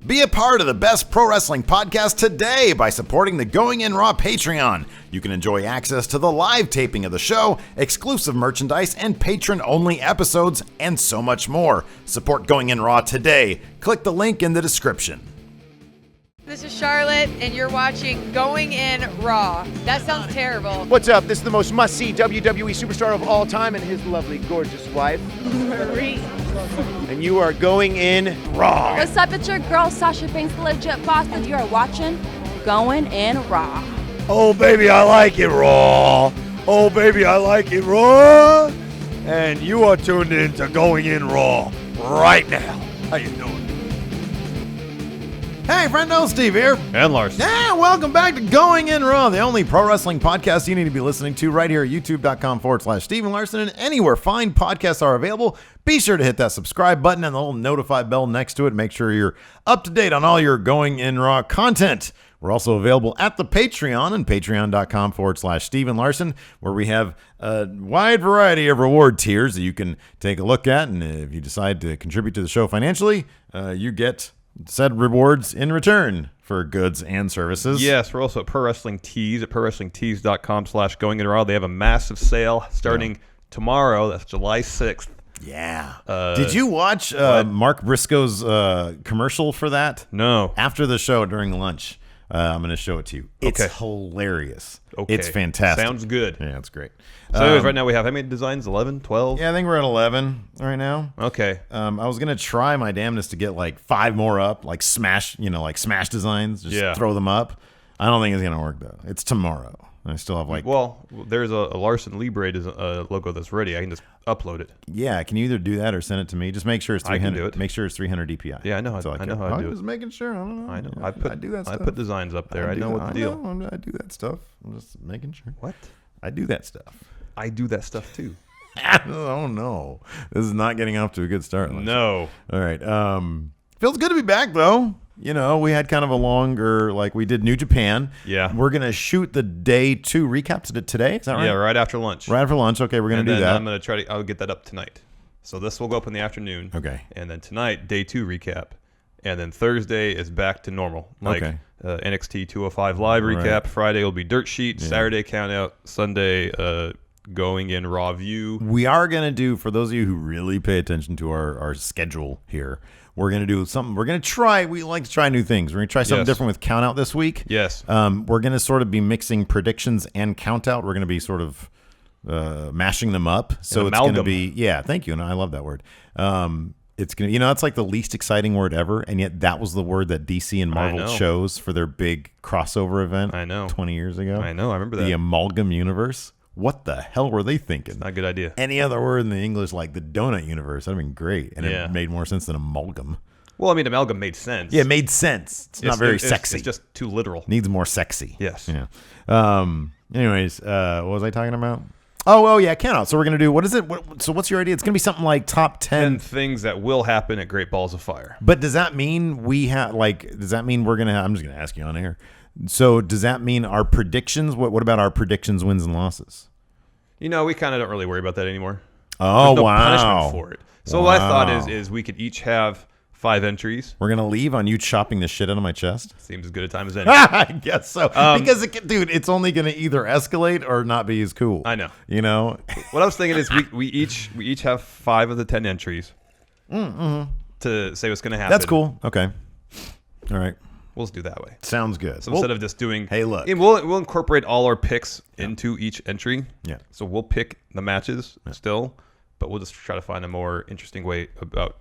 Be a part of the best pro wrestling podcast today by supporting the Going In Raw Patreon. You can enjoy access to the live taping of the show, exclusive merchandise, and patron-only episodes, and so much more. Support Going In Raw today. Click the link in the description. This is Charlotte, and you're watching Going In Raw. That sounds terrible. What's up? This is the most must-see WWE superstar of all time and his lovely, gorgeous wife, Marie. and you are going in Raw. What's up? It's your girl, Sasha Banks, the legit boss, and you are watching Going In Raw. Oh, baby, I like it raw. Oh, baby, I like it raw. And you are tuned in to Going In Raw right now. How you doing? Hey, friendo, Steve here. And Larson. Yeah, welcome back to Going In Raw, the only pro wrestling podcast you need to be listening to right here at youtube.com/Steven Larson, and anywhere fine podcasts are available. Be sure to hit that subscribe button and the little notify bell next to it. Make sure you're up to date on all your Going In Raw content. We're also available at the Patreon and patreon.com/Steven Larson, where we have a wide variety of reward tiers that you can take a look at. And if you decide to contribute to the show financially, you get said rewards in return for goods and services. Yes, we're also at Pro Wrestling Tees at prowrestlingtees.com/goinginraw. They have a massive sale starting tomorrow. That's July 6th. Yeah. Did you watch Mark Briscoe's commercial for that? No. After the show during lunch. I'm going to show it to you. It's hilarious. Okay. It's fantastic. Sounds good. Yeah, it's great. So anyways, right now we have how many designs? 11, 12? Yeah, I think we're at 11 right now. Okay. I was going to try my damnedest to get like 5 more up, like smash designs. Just throw them up. I don't think it's going to work, though. It's tomorrow. I still have like... Well, there's a Larson Libre logo that's ready. I can just upload it. Yeah, can you either do that or send it to me? Just make sure it's 300. I can do it. Make sure it's 300 DPI. Yeah, I know. I know how to do it. I was making sure. I don't know. I know. Yeah, I do that stuff. I put designs up there. I know what the deal. I do that stuff. I'm just making sure. What? I do that stuff. I do that stuff too. Oh no, this is not getting off to a good start. No. All right. Feels good to be back though. You know, we had kind of a longer, like we did New Japan. Yeah. We're gonna shoot the day 2 recaps today. Is that right? Yeah, right after lunch. Right after lunch. Okay, we're gonna do that. I'm gonna I'll get that up tonight. So this will go up in the afternoon. Okay. And then tonight, day 2 recap. And then Thursday is back to normal. Like NXT 205 live recap. Friday will be Dirt Sheet. Saturday count out. Sunday Going In Raw View. We are going to do, for those of you who really pay attention to our schedule here, we're going to do something. We're going to try, we like to try new things. We're going to try something different with Count Out this week. Yes. We're going to sort of be mixing predictions and Count Out. We're going to be sort of mashing them up. So it's going to be, thank you. And I love that word. It's going to, it's like the least exciting word ever. And yet that was the word that DC and Marvel chose for their big crossover event. I know. 20 years ago. I know. I remember that. The Amalgam Universe. What the hell were they thinking? Not a good idea. Any other word in the English, like the Donut Universe, that'd been great. And it made more sense than amalgam. Well, I mean, amalgam made sense. Yeah, it made sense. It's not very sexy. It's just too literal. Needs more sexy. Yes. Yeah. Anyways, what was I talking about? Oh, yeah, count out. So we're going to do, what is it? So what's your idea? It's going to be something like top 10 things that will happen at Great Balls of Fire. But does that mean does that mean we're going to have, I'm just going to ask you on air. So does that mean our predictions? What about our predictions, wins and losses? We kind of don't really worry about that anymore. Oh, There's no wow. punishment for it. So what I thought is we could each have 5 entries. We're going to leave on you chopping the shit out of my chest? Seems as good a time as any. I guess so. Because, it's only going to either escalate or not be as cool. I know. What I was thinking is we each have 5 of the 10 entries to say what's going to happen. That's cool. Okay. All right. We'll just do that way. Sounds good. So instead of just doing... Hey, look. We'll incorporate all our picks into each entry. Yeah. So we'll pick the matches still, but we'll just try to find a more interesting way about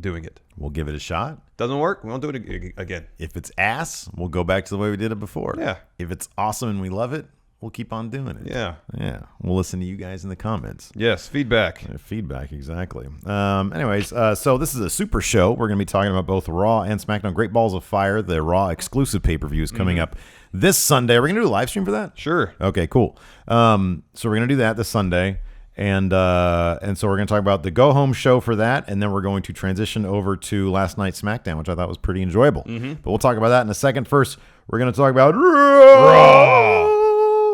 doing it. We'll give it a shot. Doesn't work, we won't do it again. If it's ass, we'll go back to the way we did it before. Yeah. If it's awesome and we love it, we'll keep on doing it. Yeah. Yeah. We'll listen to you guys in the comments. Yes, feedback. Feedback, exactly. Anyways, so this is a super show. We're going to be talking about both Raw and SmackDown. Great Balls of Fire, the Raw exclusive pay-per-view is coming up this Sunday. Are we going to do a live stream for that? Sure. Okay, cool. So we're going to do that this Sunday. And so we're going to talk about the go-home show for that, and then we're going to transition over to last night's SmackDown, which I thought was pretty enjoyable. But we'll talk about that in a second. First, we're going to talk about Raw.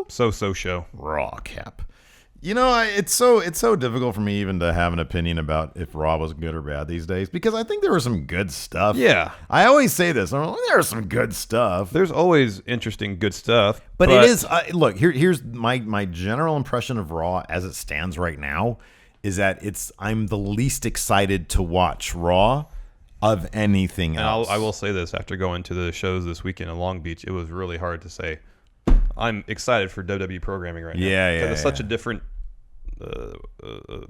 So show. Raw cap. It's so difficult for me even to have an opinion about if Raw was good or bad these days because I think there was some good stuff. Yeah. I always say this. I'm like, there was some good stuff. There's always interesting, good stuff. But it is, look, here's my general impression of Raw as it stands right now is that I'm the least excited to watch Raw of anything else. I will say this, after going to the shows this weekend in Long Beach, it was really hard to say I'm excited for WWE programming right now. Yeah. Because it's such a different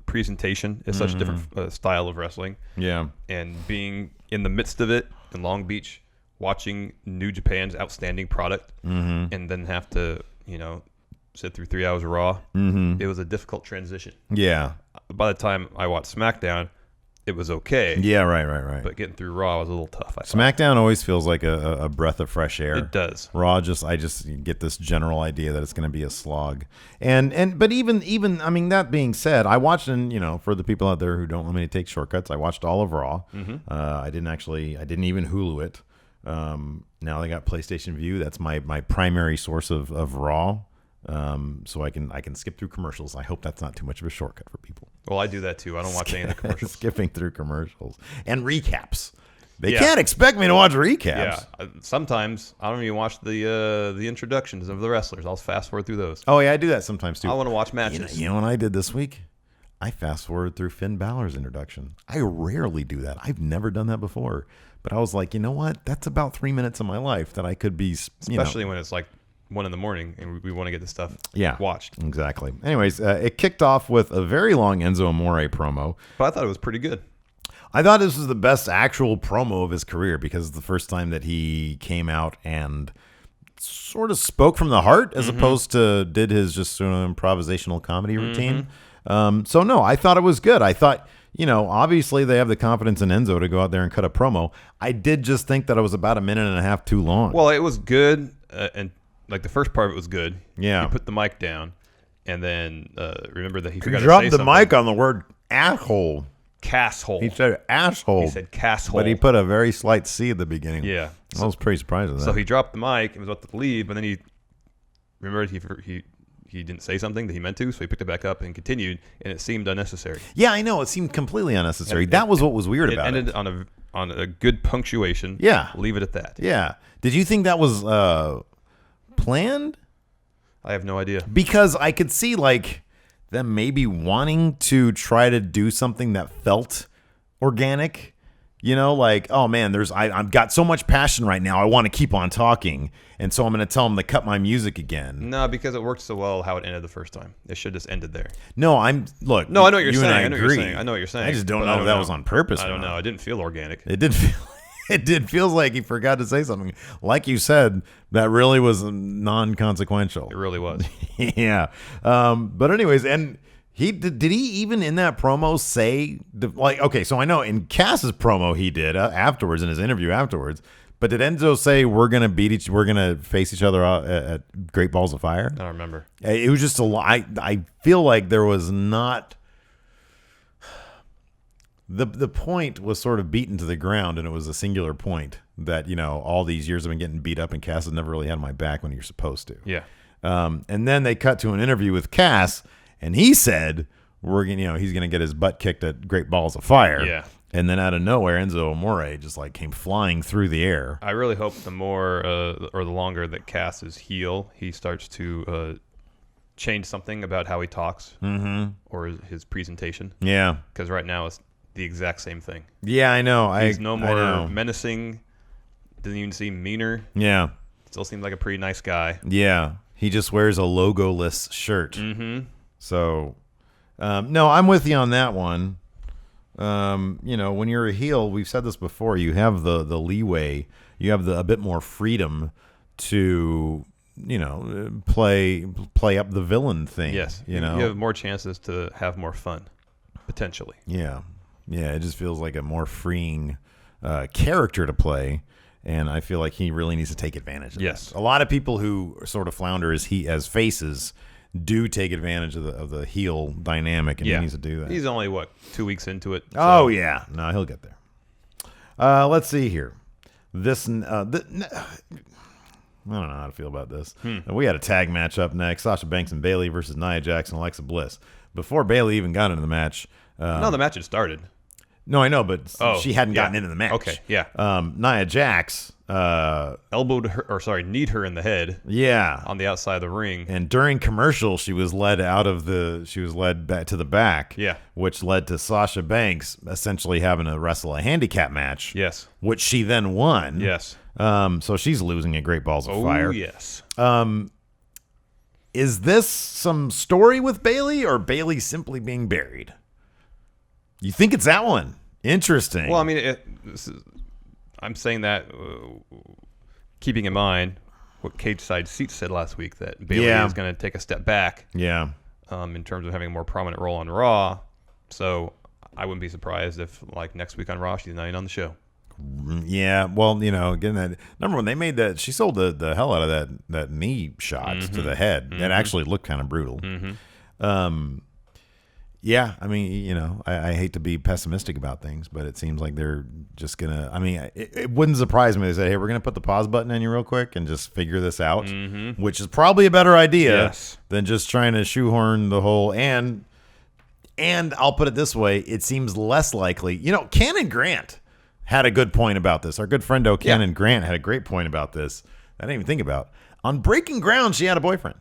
presentation. It's such a different style of wrestling. Yeah. And being in the midst of it in Long Beach, watching New Japan's outstanding product, and then have to, sit through 3 hours of Raw, it was a difficult transition. Yeah. By the time I watched SmackDown, it was okay. Yeah, right. But getting through Raw was a little tough. SmackDown always feels like a breath of fresh air. It does. Raw, I just get this general idea that it's going to be a slog. But even I mean, that being said, I watched, and for the people out there who don't want me to take shortcuts, I watched all of Raw. I didn't even Hulu it. Now they got PlayStation View. That's my primary source of Raw. So I can skip through commercials. I hope that's not too much of a shortcut for people. Well, I do that too. I don't watch any of the commercials. Skipping through commercials and recaps. They can't expect me to watch recaps. Yeah, sometimes I don't even watch the introductions of the wrestlers. I'll fast forward through those. Oh yeah, I do that sometimes too. I want to watch matches. You know what I did this week? I fast forward through Finn Balor's introduction. I rarely do that. I've never done that before. But I was like, you know what? That's about 3 minutes of my life that I could be, especially when it's like 1 a.m. and we want to get this stuff watched. Exactly. Anyways, it kicked off with a very long Enzo Amore promo. But I thought it was pretty good. I thought this was the best actual promo of his career because it's the first time that he came out and sort of spoke from the heart as opposed to did his just sort of improvisational comedy routine. So no, I thought it was good. I thought, obviously they have the confidence in Enzo to go out there and cut a promo. I did just think that it was about a minute and a half too long. Well, it was good, and like the first part of it was good. Yeah. He put the mic down, and then remember that he forgot to say dropped the something. mic on the word asshole. Casshole. He said asshole. He said casshole. But he put a very slight C at the beginning. Yeah. I was pretty surprised with that. So he dropped the mic and was about to leave, and then he remembered he didn't say something that he meant to, so he picked it back up and continued, and it seemed unnecessary. Yeah, I know. It seemed completely unnecessary. That was what was weird about it. It ended on a good punctuation. Yeah. Leave it at that. Yeah. Did you think that was planned? I have no idea. Because I could see them maybe wanting to try to do something that felt organic. Oh man, I've got so much passion right now. I want to keep on talking. And so I'm going to tell them to cut my music again. No, because it worked so well how it ended the first time. It should have just ended there. No, I know what you're saying. I know what you're saying. I just don't know if that was on purpose. I don't know. It didn't feel organic. It did feel like he forgot to say something. Like you said, that really was non-consequential. It really was. Yeah. But anyways, and did he even in that promo say okay, so I know in Cass's promo he did afterwards in his interview afterwards, but did Enzo say we're gonna face each other out at Great Balls of Fire? I don't remember. It was just I feel like there was not. The point was sort of beaten to the ground, and it was a singular point that, all these years I've been getting beat up, and Cass has never really had my back when you're supposed to. Yeah. And then they cut to an interview with Cass, and he said, he's going to get his butt kicked at Great Balls of Fire. Yeah. And then out of nowhere, Enzo Amore just came flying through the air. I really hope the more or the longer that Cass is heel, he starts to change something about how he talks or his presentation. Yeah. Because right now it's the exact same thing. Yeah, I know. He's no more menacing. Doesn't even seem meaner. Yeah. Still seems like a pretty nice guy. Yeah. He just wears a logoless shirt. So, no, I'm with you on that one. When you're a heel, we've said this before, you have the leeway. You have a bit more freedom to, play up the villain thing. Yes. You have more chances to have more fun, potentially. Yeah. Yeah, it just feels like a more freeing character to play, and I feel like he really needs to take advantage of Yes. that. A lot of people who sort of flounder as faces do take advantage of the heel dynamic, and he needs to do that. He's only, 2 weeks into it? So. Oh, yeah. No, he'll get there. Let's see here. I don't know how to feel about this. We had a tag match up next. Sasha Banks and Bayley versus Nia Jax and Alexa Bliss. Before Bayley even got into the match. No, the match had started. No, I know, but she hadn't gotten into the match. Okay, yeah. Nia Jax elbowed her, kneed her in the head. Yeah, on the outside of the ring. And during commercial, she was led back to the back. Yeah, which led to Sasha Banks essentially having to wrestle a handicap match. Yes, which she then won. Yes. So she's losing at Great Balls of Fire. Oh yes. Is this some story with Bayley or Bayley simply being buried? You think it's that one? Interesting. Well, I mean, I'm saying that keeping in mind what Cage Side Seats said last week, that Bayley is going to take a step back. Yeah. In terms of having a more prominent role on Raw. So I wouldn't be surprised if, like, next week on Raw, she's not even on the show. Yeah, well, again, that number one, they made that, she sold the hell out of that knee shot to the head. It actually looked kind of brutal. Yeah, I mean, I hate to be pessimistic about things, but it seems like they're just gonna. I mean, it wouldn't surprise me if they said, "Hey, we're gonna put the pause button on you real quick and just figure this out," which is probably a better idea than just trying to shoehorn the whole. And I'll put it this way: it seems less likely. Cannon Grant had a good point about this. Our good friend Cannon Grant had a great point about this. I didn't even think about. On Breaking Ground, she had a boyfriend.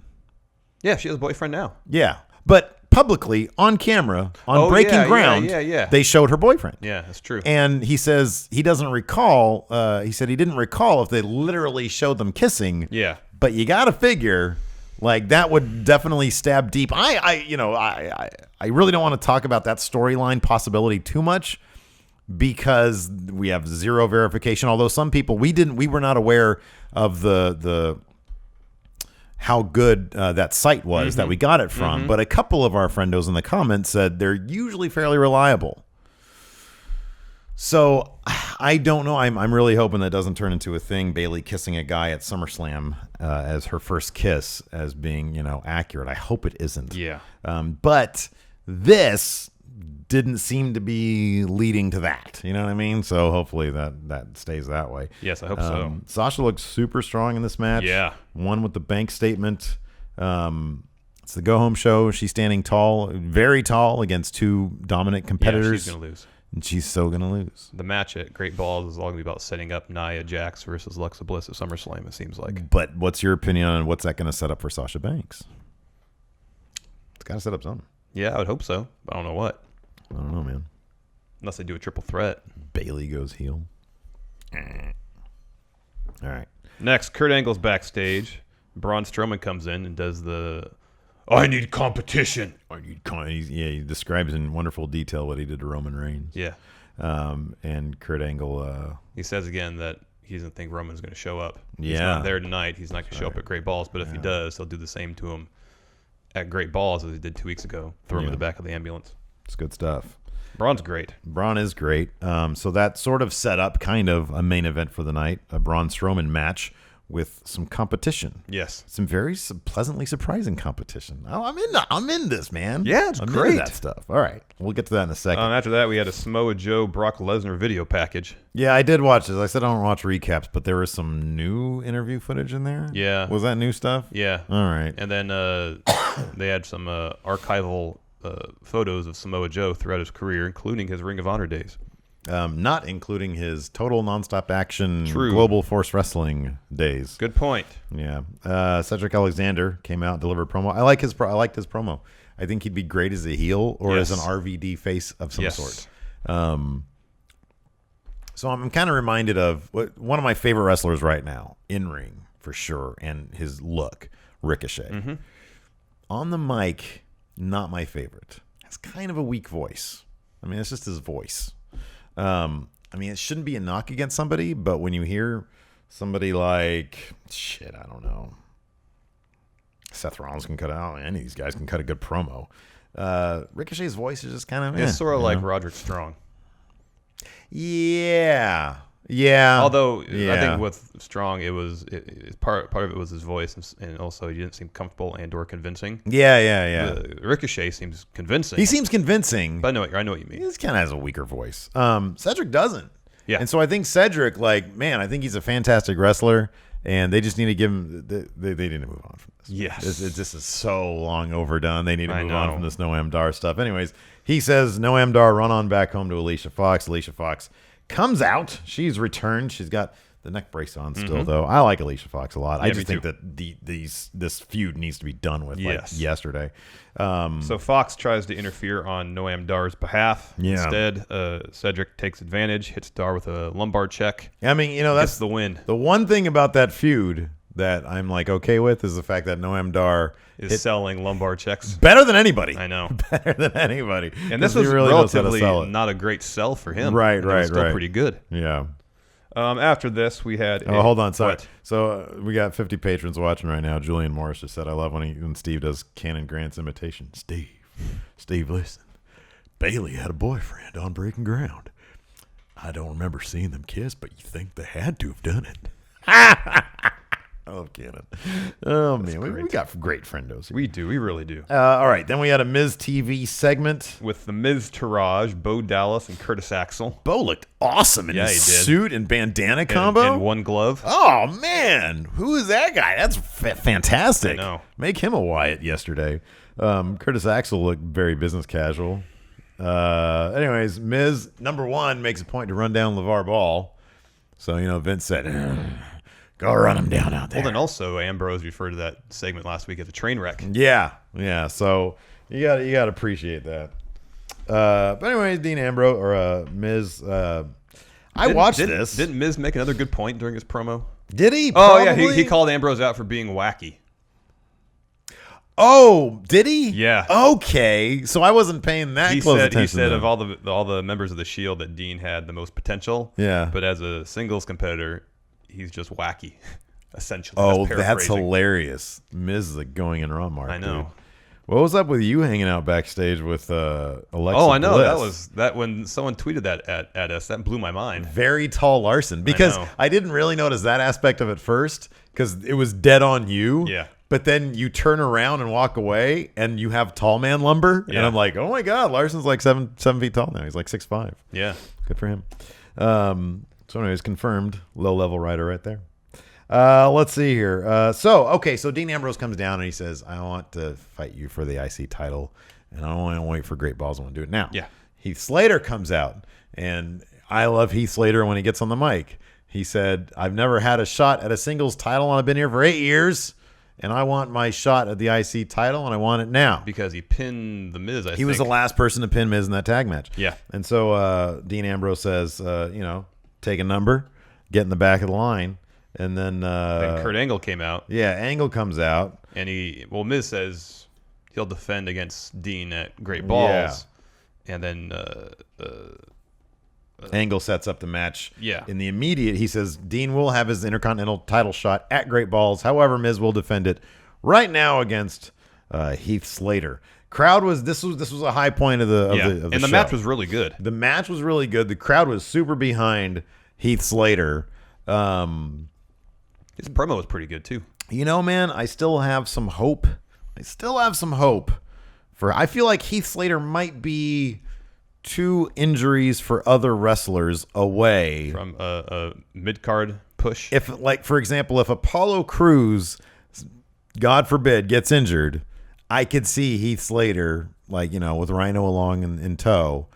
Yeah, she has a boyfriend now. Yeah, but publicly on camera on Breaking Ground, they showed her boyfriend. Yeah, that's true. And he says he doesn't recall. He said he didn't recall if they literally showed them kissing. Yeah, but you got to figure like that would definitely stab deep. I really don't want to talk about that storyline possibility too much because we have zero verification. Although some people we were not aware of the how good that site was that we got it from. But a couple of our friendos in the comments said they're usually fairly reliable. So I don't know. I'm really hoping that doesn't turn into a thing. Bayley kissing a guy at SummerSlam as her first kiss as being, accurate. I hope it isn't. Yeah. But this didn't seem to be leading to that. You know what I mean? So hopefully that stays that way. Yes, I hope so. Sasha looks super strong in this match. Yeah. Won with the bank statement. It's the go-home show. She's standing tall, very tall, against two dominant competitors. Yeah, she's going to lose. And she's so going to lose. The match at Great Balls is all going to be about setting up Nia Jax versus Alexa Bliss at SummerSlam, it seems like. But what's your opinion on what's that going to set up for Sasha Banks? It's got to set up something. Yeah, I would hope so. But I don't know what. I don't know, man. Unless they do a triple threat. Bayley goes heel. All right. Next, Kurt Angle's backstage. Braun Strowman comes in and does the I need competition. He describes in wonderful detail what he did to Roman Reigns. Yeah. And Kurt Angle. He says again that he doesn't think Roman's going to show up. Yeah. He's not there tonight. He's not going to show up at Great Balls. But if he does, he'll do the same to him at Great Balls as he did 2 weeks ago. Throw him in the back of the ambulance. It's good stuff. Braun's great. Braun is great. So that sort of set up kind of a main event for the night, a Braun Strowman match with some competition. Yes. Some very pleasantly surprising competition. I'm in this, man. Yeah, it's I'm great. into that stuff. All right. We'll get to that in a second. After that, we had a Samoa Joe Brock Lesnar video package. Yeah, I did watch this. I said I don't watch recaps, but there was some new interview footage in there. Yeah. Was that new stuff? Yeah. All right. And then they had some archival photos of Samoa Joe throughout his career, including his Ring of Honor days. Not including his total nonstop action Global Force Wrestling days. Good point. Yeah. Cedric Alexander came out and delivered a promo. I liked his promo. I think he'd be great as a heel or as an RVD face of some sort. So I'm kind of reminded of one of my favorite wrestlers right now, in ring for sure, and his look, Ricochet. On the mic, not my favorite. Has kind of a weak voice. I mean, it's just his voice. I mean, it shouldn't be a knock against somebody, but when you hear somebody like, I don't know, Seth Rollins can cut out, any of these guys can cut a good promo. Ricochet's voice is just kind of, it's sort of like Roderick Strong. Yeah. Although I think with Strong, it was part of it was his voice, and also he didn't seem comfortable and/or convincing. Yeah. Ricochet seems convincing. He seems convincing, but I know what you mean. He just kind of has a weaker voice. Cedric doesn't. Yeah. And so I think Cedric, like, man, I think he's a fantastic wrestler, and they just need to give him. They need to move on from this. Yes. This is so long overdone. They need to move on know. from this Noam Dar stuff. Anyways, he says Noam Dar run on back home to Alicia Fox. Alicia Fox comes out. She's returned. She's got the neck brace on still, though. I like Alicia Fox a lot. I just think that this feud needs to be done with like yesterday. So Fox tries to interfere on Noam Dar's behalf. Yeah. Instead, Cedric takes advantage, hits Dar with a lumbar check. I mean, you know, that's gets the win. The one thing about that feud that I'm like okay with is the fact that Noam Dar is selling lumbar checks better than anybody. I know, better than anybody. And this was really relatively not a great sell for him. Right. Still pretty good. Yeah. After this, we had. Hold on, sorry. What? So we got 50 patrons watching right now. Julian Morris just said, "I love when Steve does Cannon Grant's imitation." Steve, listen. Bailey had a boyfriend on Breaking Ground. I don't remember seeing them kiss, but you think they had to have done it. I love Cannon. Oh, man. We got great friendos here. We do. We really do. All right. Then we had a Miz TV segment. With the Miz Taraj, Bo Dallas, and Curtis Axel. Bo looked awesome in his suit and bandana combo. And one glove. Oh, man. Who is that guy? That's fantastic. I know. Make him a Wyatt yesterday. Curtis Axel looked very business casual. Anyways, Miz, number one, makes a point to run down LeVar Ball. So, Vince said, go run him down out there. Well, then also Ambrose referred to that segment last week as a train wreck. Yeah. So you got to appreciate that. But anyways, Dean Ambrose or Miz. I watched this. Didn't Miz make another good point during his promo? Did he? Oh yeah, he called Ambrose out for being wacky. Oh, did he? Yeah. Okay, so I wasn't paying that close attention. He said of all the members of the Shield that Dean had the most potential. Yeah. But as a singles competitor, he's just wacky, essentially. Oh, that's hilarious. Miz is a going in Raw mark. I know. Dude. What was up with you hanging out backstage with Alexa? Oh, I know. Bliss? That when someone tweeted that at us, that blew my mind. Very tall Larson, because I didn't really notice that aspect of it first because it was dead on you. Yeah. But then you turn around and walk away, and you have tall man lumber, and I'm like, oh my god, Larson's like 7 feet tall now. He's like 6'5". Yeah, good for him. So anyways, confirmed low level rider right there. Let's see here. So Dean Ambrose comes down and he says, I want to fight you for the IC title, and I don't want to wait for Great Balls. I want to do it now. Yeah. Heath Slater comes out, and I love Heath Slater when he gets on the mic. He said, I've never had a shot at a singles title, and I've been here for 8 years. And I want my shot at the IC title, and I want it now. Because he pinned The Miz, I think. He was the last person to pin Miz in that tag match. Yeah. And so Dean Ambrose says, take a number, get in the back of the line, and then Kurt Angle came out. Yeah, Angle comes out. And Miz says he'll defend against Dean at Great Balls. Yeah. And then Angle sets up the match. Yeah. In the immediate, he says Dean will have his Intercontinental title shot at Great Balls. However, Miz will defend it right now against Heath Slater. This was a high point of the and the show. match was really good. The match was really good. The crowd was super behind Heath Slater. His promo was pretty good too. Man, I still have some hope. I feel like Heath Slater might be 2 injuries for other wrestlers away from a mid-card push. If, like, for example, if Apollo Crews, God forbid, gets injured, I could see Heath Slater, like, with Rhino along in tow,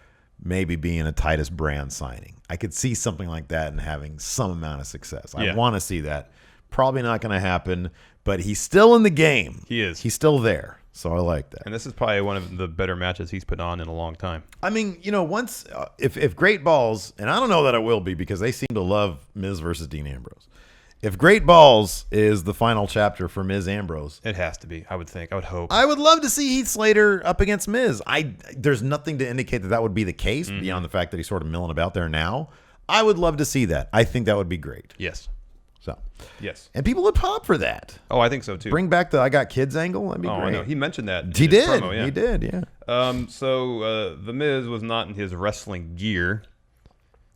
maybe being a Titus Brand signing. I could see something like that and having some amount of success. I want to see that. Probably not going to happen, but he's still in the game. He is. He's still there. So I like that. And this is probably one of the better matches he's put on in a long time. I mean, once if Great Balls, and I don't know that it will be because they seem to love Miz versus Dean Ambrose. If Great Balls is the final chapter for Miz Ambrose, it has to be. I would think. I would hope. I would love to see Heath Slater up against Miz. There's nothing to indicate that would be the case beyond the fact that he's sort of milling about there now. I would love to see that. I think that would be great. Yes. So, yes. And people would pop for that. Oh, I think so too. Bring back the I Got Kids angle. That'd be great. I know. He mentioned that. He did. Promo, yeah. He did, yeah. So The Miz was not in his wrestling gear.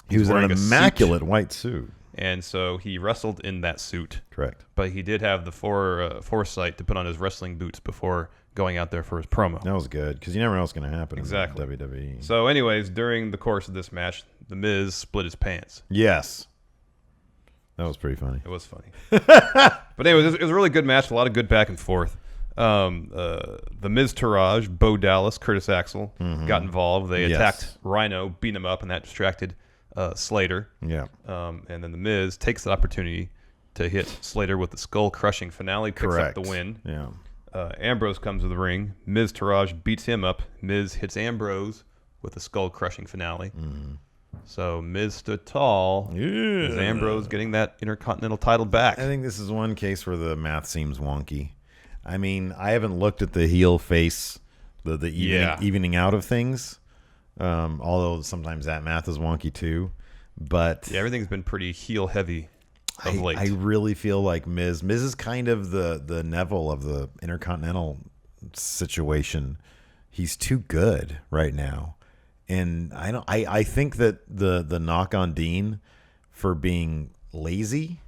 He was in an immaculate white suit. And so he wrestled in that suit. Correct. But he did have the foresight to put on his wrestling boots before going out there for his promo. That was good because you never know what's going to happen Exactly. in WWE. So, anyways, during the course of this match, The Miz split his pants. Yes. That was pretty funny. It was funny. But anyways, it was a really good match. A lot of good back and forth. The Miz Taraj, Bo Dallas, Curtis Axel got involved. They attacked Rhino, beat him up, and that distracted Slater. Yeah. And then The Miz takes the opportunity to hit Slater with the skull-crushing finale, picks up the win. Yeah. Ambrose comes to the ring. Miz Taraj beats him up. Miz hits Ambrose with a skull-crushing finale. So Miz stood tall. Yeah. As Ambrose getting that Intercontinental title back. I think this is one case where the math seems wonky. I mean, I haven't looked at the heel face, the evening out of things. Although sometimes that math is wonky too. But everything's been pretty heel heavy of late. I really feel like Miz is kind of the Neville of the Intercontinental situation. He's too good right now. And I think that the knock on Dean for being lazy,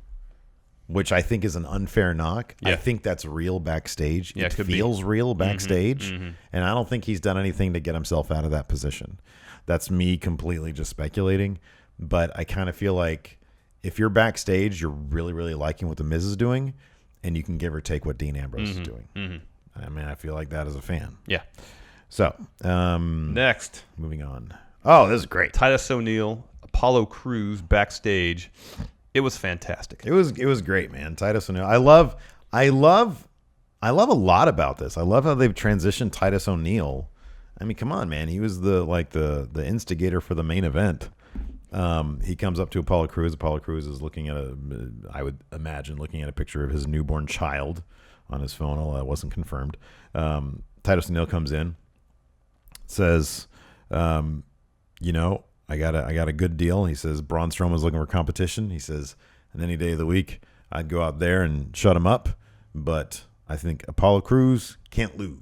which I think is an unfair knock. I think that's real backstage. Yeah, it feels real backstage. And I don't think he's done anything to get himself out of that position. That's me completely just speculating. But I kind of feel like if you're backstage, you're really, really liking what The Miz is doing, and you can give or take what Dean Ambrose is doing. I mean, I feel like that as a fan. Yeah. So, next. Moving on. Oh, this is great. Titus O'Neil, Apollo Crews backstage. It was fantastic. It was great, man. Titus O'Neil. I love a lot about this. I love how they've transitioned Titus O'Neil. I mean, come on, man. He was the instigator for the main event. He comes up to Apollo Crews. Apollo Crews is looking at I would imagine looking at a picture of his newborn child on his phone, although that wasn't confirmed. Titus O'Neil comes in, says, I got a good deal. He says Braun Strowman's looking for competition. He says, and any day of the week, I'd go out there and shut him up. But I think Apollo Crews can't lose.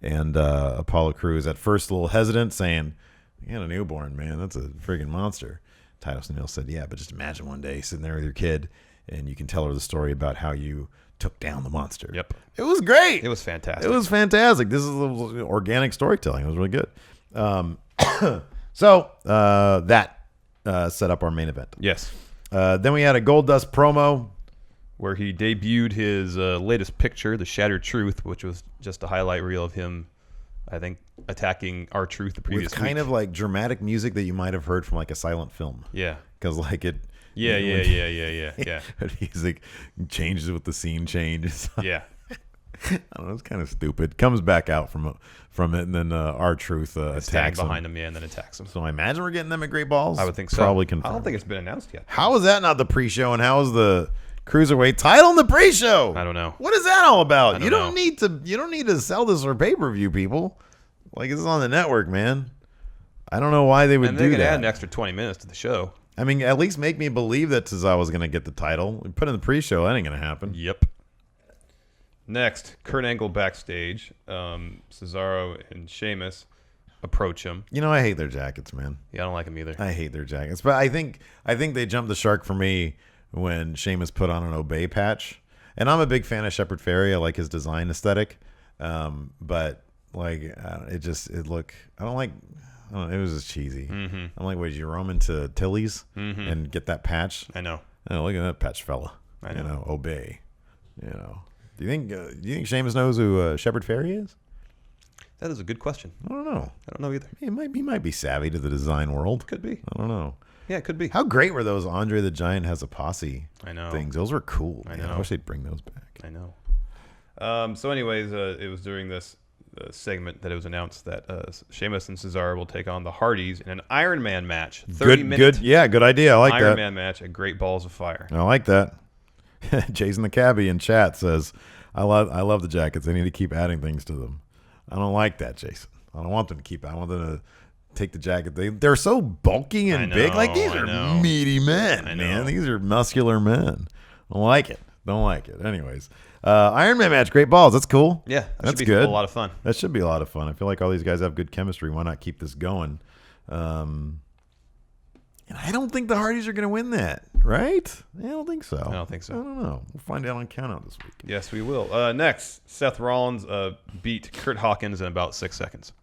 And Apollo Crews at first a little hesitant, saying, "You got a newborn, man. That's a freaking monster." Titus O'Neil said, "Yeah, but just imagine one day sitting there with your kid, and you can tell her the story about how you took down the monster." Yep. It was great. It was fantastic. It was fantastic. This is organic storytelling. It was really good. So that set up our main event. Yes. Then we had a Goldust promo where he debuted his latest picture, The Shattered Truth, which was just a highlight reel of him, I think, attacking R-Truth the previous with kind week. of like dramatic music that you might have heard from like a silent film. Yeah. Because like it. Yeah. The music changes with the scene changes. Yeah. I don't know. It's kind of stupid. Comes back out from it, and then R-Truth attacks him. behind him, and then attacks him. So I imagine we're getting them at Great Balls. I would think so. Probably confirmed. I don't think it's been announced yet. How is that not the pre-show, and how is the Cruiserweight title in the pre-show? I don't know. What is that all about? You don't need to sell this for pay-per-view, people. Like, this is on the network, man. I don't know why they would and do they could that. add an extra 20 minutes to the show. I mean, at least make me believe that Cesaro was going to get the title. We put in the pre-show. That ain't going to happen. Yep. Next, Kurt Angle backstage. Cesaro and Sheamus approach him. You know, I hate their jackets, man. Yeah, I don't like them either. I hate their jackets. But I think they jumped the shark for me when Sheamus put on an Obey patch. And I'm a big fan of Shepard Fairey. I like his design aesthetic. But like it was just cheesy. I'm like, wait, you roam into Tilly's and get that patch? I know. Oh, look at that patch fella. I know. Obey. Do you think Sheamus knows who Shepard Fairey is? That is a good question. I don't know. I don't know either. He might be savvy to the design world. Could be. I don't know. Yeah, it could be. How great were those Andre the Giant has a posse things? Those were cool. I Man. know. I wish they'd bring those back. I know. So anyways, it was during this segment that it was announced that Sheamus and Cesaro will take on the Hardys in an Iron Man match. 30-minute good idea. I like that. Iron Man match at Great Balls of Fire. I like that. Jason the Cabbie in chat says, I love the jackets. They need to keep adding things to them. I don't like that, Jason. I don't want them to keep. I want them to take the jacket. They're so bulky and big. Like, these are meaty men, man. These are muscular men. Don't like it. Anyways, Iron Man match, Great Balls. That's cool. Yeah, that's should be good. A lot of fun. That should be a lot of fun. I feel like all these guys have good chemistry. Why not keep this going? And I don't think the Hardys are going to win that, right? I don't think so. I don't think so. I don't know. We'll find out on Countout this week. Yes, we will. Next, Seth Rollins beat Kurt Hawkins in about 6 seconds.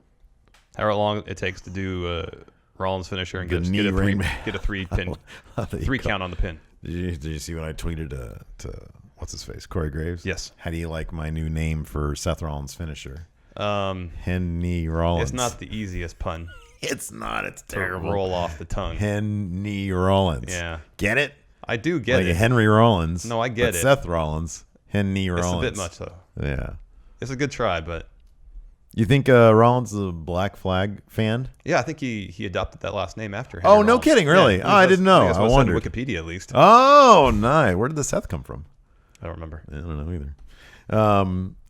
However long it takes to do Rollins' finisher and get a three count on the pin. Did you see what I tweeted to what's his face, Corey Graves? Yes. How do you like my new name for Seth Rollins' finisher? Henny Rollins. It's not the easiest pun. It's not. It's terrible. To roll off the tongue. Henny Rollins. Yeah. Get it? I do get like Henry Rollins. No, I get it. Seth Rollins. Henny Rollins. It's a bit much, though. Yeah. It's a good try, but... You think Rollins is a Black Flag fan? Yeah, I think he adopted that last name after Henry Henry no Rollins. kidding, really? Yeah, I didn't know. I wondered. Wikipedia, at least. Oh, nice. Where did the Seth come from? I don't remember. I don't know either.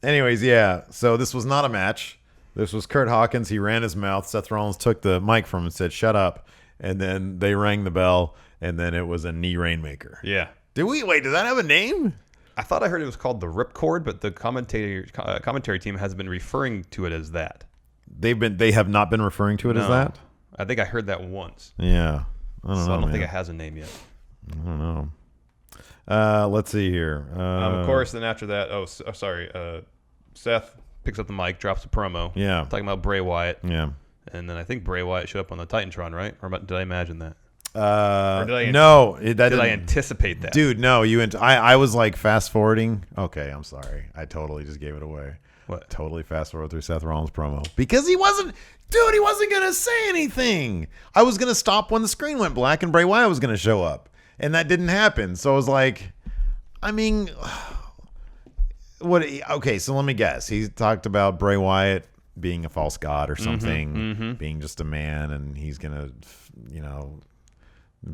Anyways, yeah. So this was not a match. This was Kurt Hawkins. He ran his mouth. Seth Rollins took the mic from him and said, "Shut up." And then they rang the bell, and then it was a knee rainmaker. Yeah. Wait, does that have a name? I thought I heard it was called the Ripcord, but the commentary team has been referring to it as that. They have not been referring to it as that? I think I heard that once. Yeah. I don't know. I don't think it has a name yet. I don't know. Let's see here. Of course, then after that, Seth picks up the mic, drops a promo. Yeah. Talking about Bray Wyatt. Yeah. And then I think Bray Wyatt showed up on the Titantron, right? Or did I imagine that? Or did I anticipate that? Dude, no. I was like fast forwarding. Okay, I'm sorry. I totally just gave it away. What? Totally fast forward through Seth Rollins' promo. Because he wasn't going to say anything. I was going to stop when the screen went black and Bray Wyatt was going to show up. And that didn't happen. So I was like, I mean... Okay, so let me guess. He talked about Bray Wyatt being a false god or something, being just a man, and he's gonna,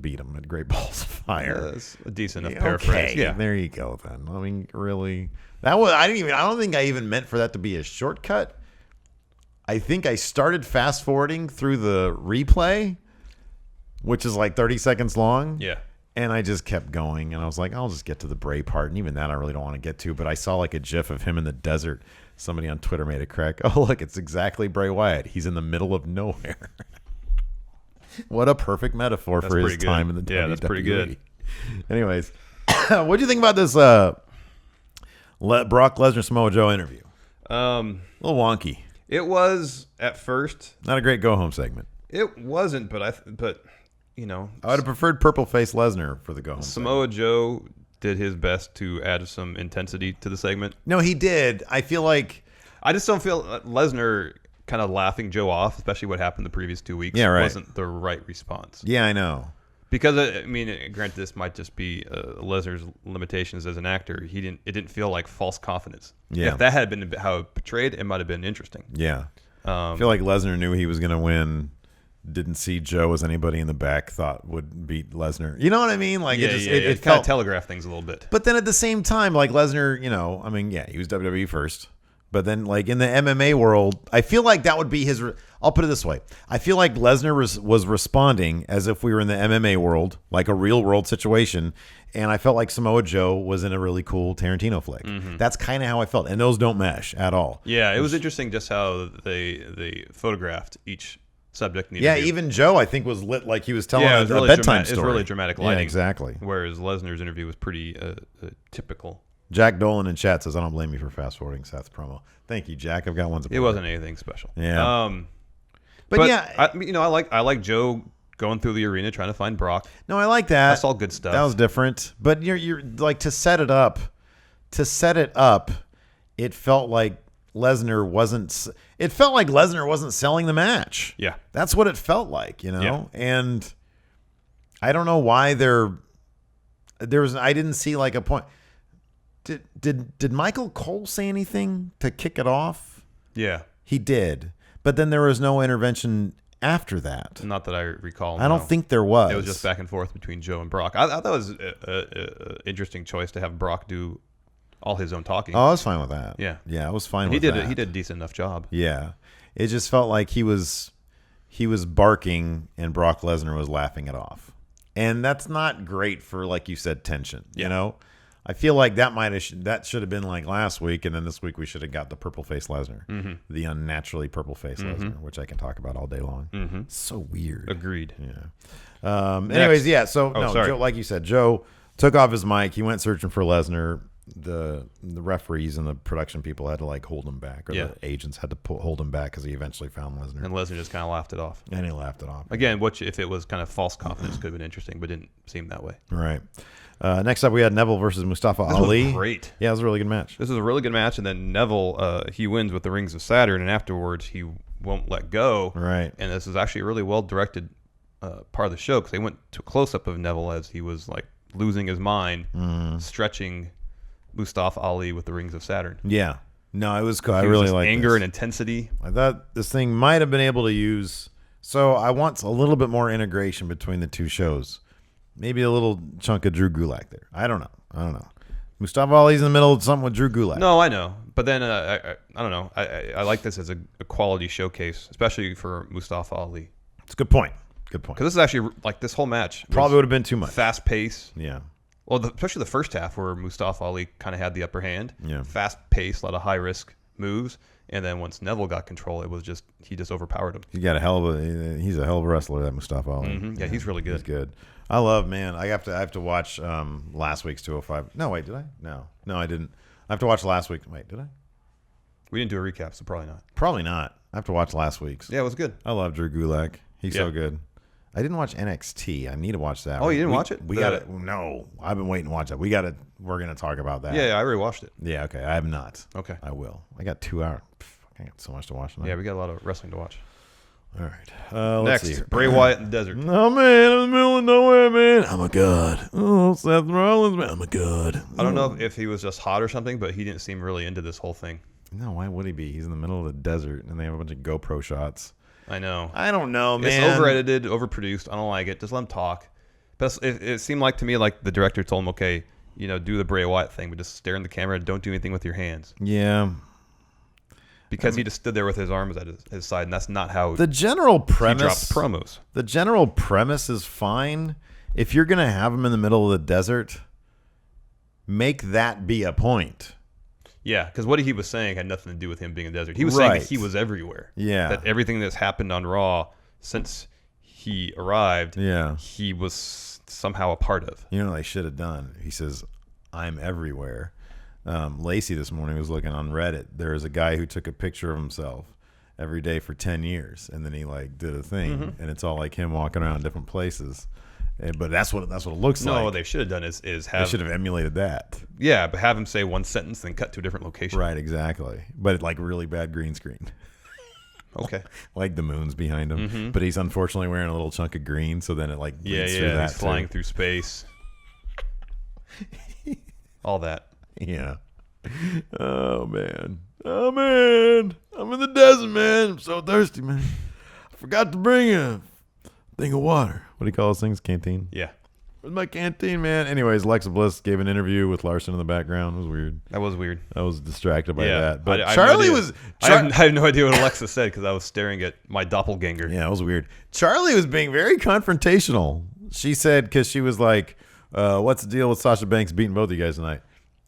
beat him at Great Balls of Fire. Yeah, that's a decent enough paraphrase. Okay, yeah, there you go. Then I mean, really, that was. I don't think I even meant for that to be a shortcut. I think I started fast forwarding through the replay, which is like 30 seconds long. Yeah. And I just kept going, and I was like, I'll just get to the Bray part. And even that I really don't want to get to. But I saw like a GIF of him in the desert. Somebody on Twitter made a crack. Oh, look, it's exactly Bray Wyatt. He's in the middle of nowhere. What a perfect metaphor for his time in the WWE. Yeah, that's pretty good. Anyways, what do you think about this Brock Lesnar Samoa Joe interview? A little wonky. It was at first. Not a great go-home segment. It wasn't, but I would have preferred purple face Lesnar for the go home. Samoa Joe did his best to add some intensity to the segment. No, he did. I feel like I just don't feel Lesnar kind of laughing Joe off, especially what happened the previous 2 weeks. Yeah, right. Wasn't the right response. Yeah, I know. Because granted, this might just be Lesnar's limitations as an actor. It didn't feel like false confidence. Yeah. If that had been how it portrayed, it might have been interesting. Yeah. I feel like Lesnar knew he was going to win. Didn't see Joe as anybody in the back thought would beat Lesnar. You know what I mean? Like it kind of telegraphed things a little bit. But then at the same time, like Lesnar, he was WWE first. But then like in the MMA world, I feel like that would be his. I'll put it this way. I feel like Lesnar was responding as if we were in the MMA world, like a real world situation. And I felt like Samoa Joe was in a really cool Tarantino flick. Mm-hmm. That's kind of how I felt. And those don't mesh at all. Yeah, it was interesting just how they photographed each subject. Yeah, even Joe, I think, was lit like he was telling a bedtime story. It's really dramatic lighting. Yeah, exactly. Whereas Lesnar's interview was pretty typical. Jack Dolan in chat says, I don't blame you for fast forwarding Seth's promo. Thank you, Jack. I've got one. It wasn't anything special. Yeah. But yeah. I like Joe going through the arena trying to find Brock. No, I like that. That's all good stuff. That was different. But you're like to set it up, it felt like Lesnar wasn't selling the match. Yeah. That's what it felt like, Yeah. And I don't know why I didn't see like a point. Did Michael Cole say anything to kick it off? Yeah. He did. But then there was no intervention after that. Not that I recall. I don't think there was. It was just back and forth between Joe and Brock. I thought it was an interesting choice to have Brock do all his own talking. Oh, I was fine with that. Yeah. Yeah, I was fine with that. that. He did a decent enough job. Yeah. It just felt like he was barking and Brock Lesnar was laughing it off. And that's not great for, like you said, tension. Yeah. You know? I feel like that should have been like last week, and then this week we should have got the purple face Lesnar, the unnaturally purple face Lesnar, which I can talk about all day long. So weird. Agreed. Yeah. Anyways, yeah. So sorry. Joe, like you said, Joe took off his mic. He went searching for Lesnar. The referees and the production people had to like hold him back, or the agents had to hold him back because he eventually found Lesnar. And Lesnar just kind of laughed it off. And he laughed it off. Again, which if it was kind of false confidence could have been interesting, but didn't seem that way. Right. Next up, we had Neville versus Mustafa Ali. Was great. Yeah, it was a really good match. This is a really good match, and then Neville he wins with the Rings of Saturn, and afterwards he won't let go. Right. And this is actually a really well directed part of the show because they went to a close up of Neville as he was like losing his mind, stretching Mustafa Ali with the Rings of Saturn. Yeah. No, it was cool. I really like anger and intensity. I thought this thing might have been able to use. So I want a little bit more integration between the two shows. Maybe a little chunk of Drew Gulak there. I don't know. Mustafa Ali's in the middle of something with Drew Gulak. No, I know. But then I don't know. I like this as a quality showcase, especially for Mustafa Ali. It's a good point. Because this is actually like this whole match probably would have been too much. Fast pace. Yeah. Well, especially the first half where Mustafa Ali kind of had the upper hand. Yeah. Fast pace, a lot of high risk moves, and then once Neville got control, he just overpowered him. He's a hell of a wresler, that Mustafa Ali. Yeah, he's really good. He's good. I love, man. I have to watch last week's 205. No, wait, did I? No, I didn't. I have to watch last week. Wait, did I? We didn't do a recap, so probably not. Probably not. I have to watch last week's. Yeah, it was good. I love Drew Gulak. He's so good. I didn't watch NXT. I need to watch that. Oh, you didn't watch it? We got it. No, I've been waiting to watch that. We're going to talk about that. Yeah, I already watched it. Yeah, okay. I have not. Okay. I will. I got 2 hours. I got so much to watch tonight. Yeah, we got a lot of wrestling to watch. All right. Let's see here. Bray Wyatt in the desert. Oh, man. I'm in the middle of nowhere, man. I'm a god. Oh, Seth Rollins, man. I'm a god. I don't know if he was just hot or something, but he didn't seem really into this whole thing. No, why would he be? He's in the middle of the desert, and they have a bunch of GoPro shots. I know. I don't know, man. It's over-edited, overproduced. I don't like it. Just let him talk. But it seemed like to me like the director told him, okay, do the Bray Wyatt thing, but just stare in the camera and don't do anything with your hands. Yeah. Because he just stood there with his arms at his side, and that's not how the general premise. He dropped promos. The general premise is fine. If you're going to have him in the middle of the desert, make that be a point. Yeah, because what he was saying had nothing to do with him being in the desert. He was saying that he was everywhere. Yeah. That everything that's happened on Raw since he arrived, he was somehow a part of. You know what they should have done? He says, I'm everywhere. Lacey this morning was looking on Reddit. There was a guy who took a picture of himself every day for 10 years, and then he did a thing, and it's all like him walking around different places. But that's what it looks like. No, what they should have done is have... They should have emulated that. Yeah, but have him say one sentence, then cut to a different location. Right, exactly. But really bad green screen. Okay. Like the moon's behind him. But he's unfortunately wearing a little chunk of green, so then it bleeds through that. He's flying through space. All that. Yeah. Oh, man. I'm in the desert, man. I'm so thirsty, man. I forgot to bring a thing of water. What do you call those things? Canteen? Yeah. Where's my canteen, man? Anyways, Alexa Bliss gave an interview with Larson in the background. It was weird. That was weird. I was distracted by that. But I Charlie was... I had no idea what Alexa said because I was staring at my doppelganger. Yeah, it was weird. Charlie was being very confrontational. She said, because she was like, what's the deal with Sasha Banks beating both of you guys tonight?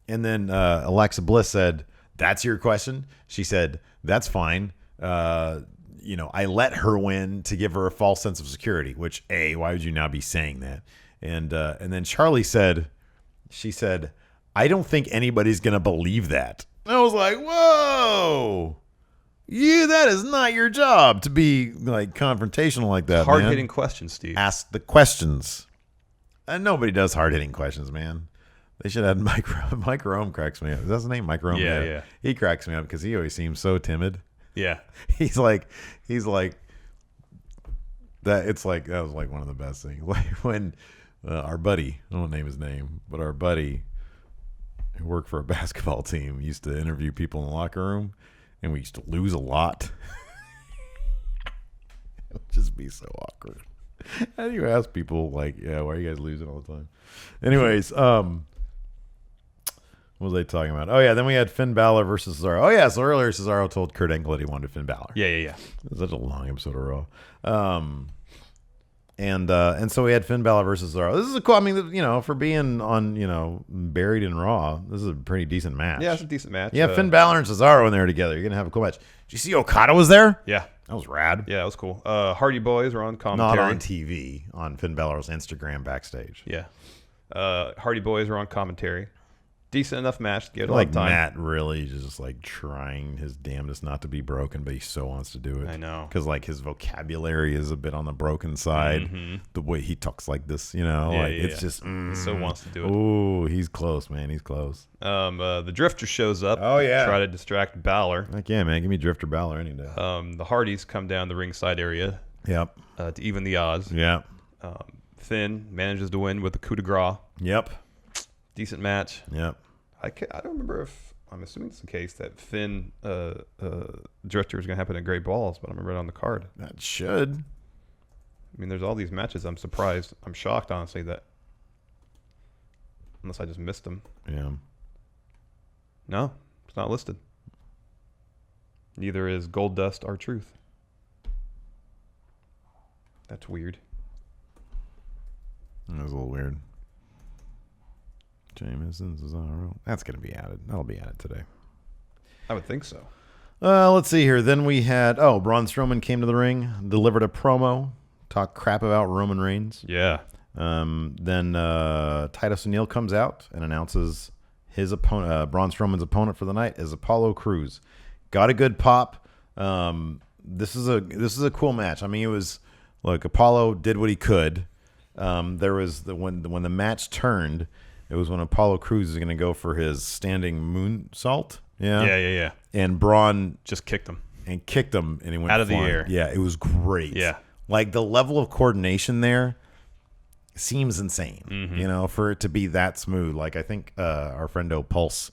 And then Alexa Bliss said, that's your question? She said, that's fine. I let her win to give her a false sense of security, which, why would you now be saying that? And then Charlie said, I don't think anybody's going to believe that. And I was like, whoa. That is not your job to be confrontational like that, Hard-hitting questions, Steve. Ask the questions. And nobody does hard-hitting questions, man. They should have Mike Rome cracks me up. Is that his name? Mike Rome? Yeah. He cracks me up because he always seems so timid. Yeah. He's like that. It's like, that was one of the best things. Like when our buddy, I won't name his name, but our buddy who worked for a basketball team used to interview people in the locker room, and we used to lose a lot. It would just be so awkward. How do you ask people why are you guys losing all the time? Anyways, what was I talking about? Oh, yeah. Then we had Finn Balor versus Cesaro. Oh, yeah. So earlier, Cesaro told Kurt Angle that he wanted Finn Balor. Yeah. It was such a long episode of Raw. And so we had Finn Balor versus Cesaro. This is a cool. I mean, for being on, Buried in Raw, this is a pretty decent match. Yeah, it's a decent match. Yeah, Finn Balor and Cesaro when they're together, you're gonna have a cool match. Did you see Okada was there? Yeah, that was rad. Yeah, that was cool. Hardy Boys were on commentary. Not on TV, on Finn Balor's Instagram backstage. Yeah, Hardy Boys were on commentary. Decent enough match to get a lot Like of time. Matt really just like trying his damnedest not to be broken, but he so wants to do it. I know, because like his vocabulary is a bit on the broken side. Mm-hmm. The way he talks like this, it's just he so wants to do it. Ooh, he's close, man. He's close. The Drifter shows up. Oh yeah, try to distract Balor. Heck yeah, man. Give me Drifter Balor any day. The Hardys come down the ringside area. Yep. To even the odds. Yep. Finn manages to win with the coup de grace. Yep. Decent match. Yep. I don't remember if I'm assuming it's the case that Finn Drifter is going to happen at Great Balls, but I remember it on the card. That should. I mean, there's all these matches. I'm surprised. I'm shocked, honestly, that unless I just missed them. Yeah. No, it's not listed. Neither is Gold Dust or Truth. That's weird. That was a little weird. Jameson, Cesaro. That's going to be added. That'll be added today. I would think so. Let's see here. Then we had, Braun Strowman came to the ring, delivered a promo, talked crap about Roman Reigns. Yeah. Then Titus O'Neil comes out and announces his opponent, Braun Strowman's opponent for the night is Apollo Crews. Got a good pop. This is a cool match. I mean, Apollo did what he could. There was when the match turned. It was when Apollo Crews is going to go for his standing moonsault. Yeah. Yeah. And Braun just kicked him. And he went out of flying. the air. Yeah, it was great. Yeah. Like the level of coordination there seems insane, Mm-hmm. For it to be that smooth. Like I think our friendo Pulse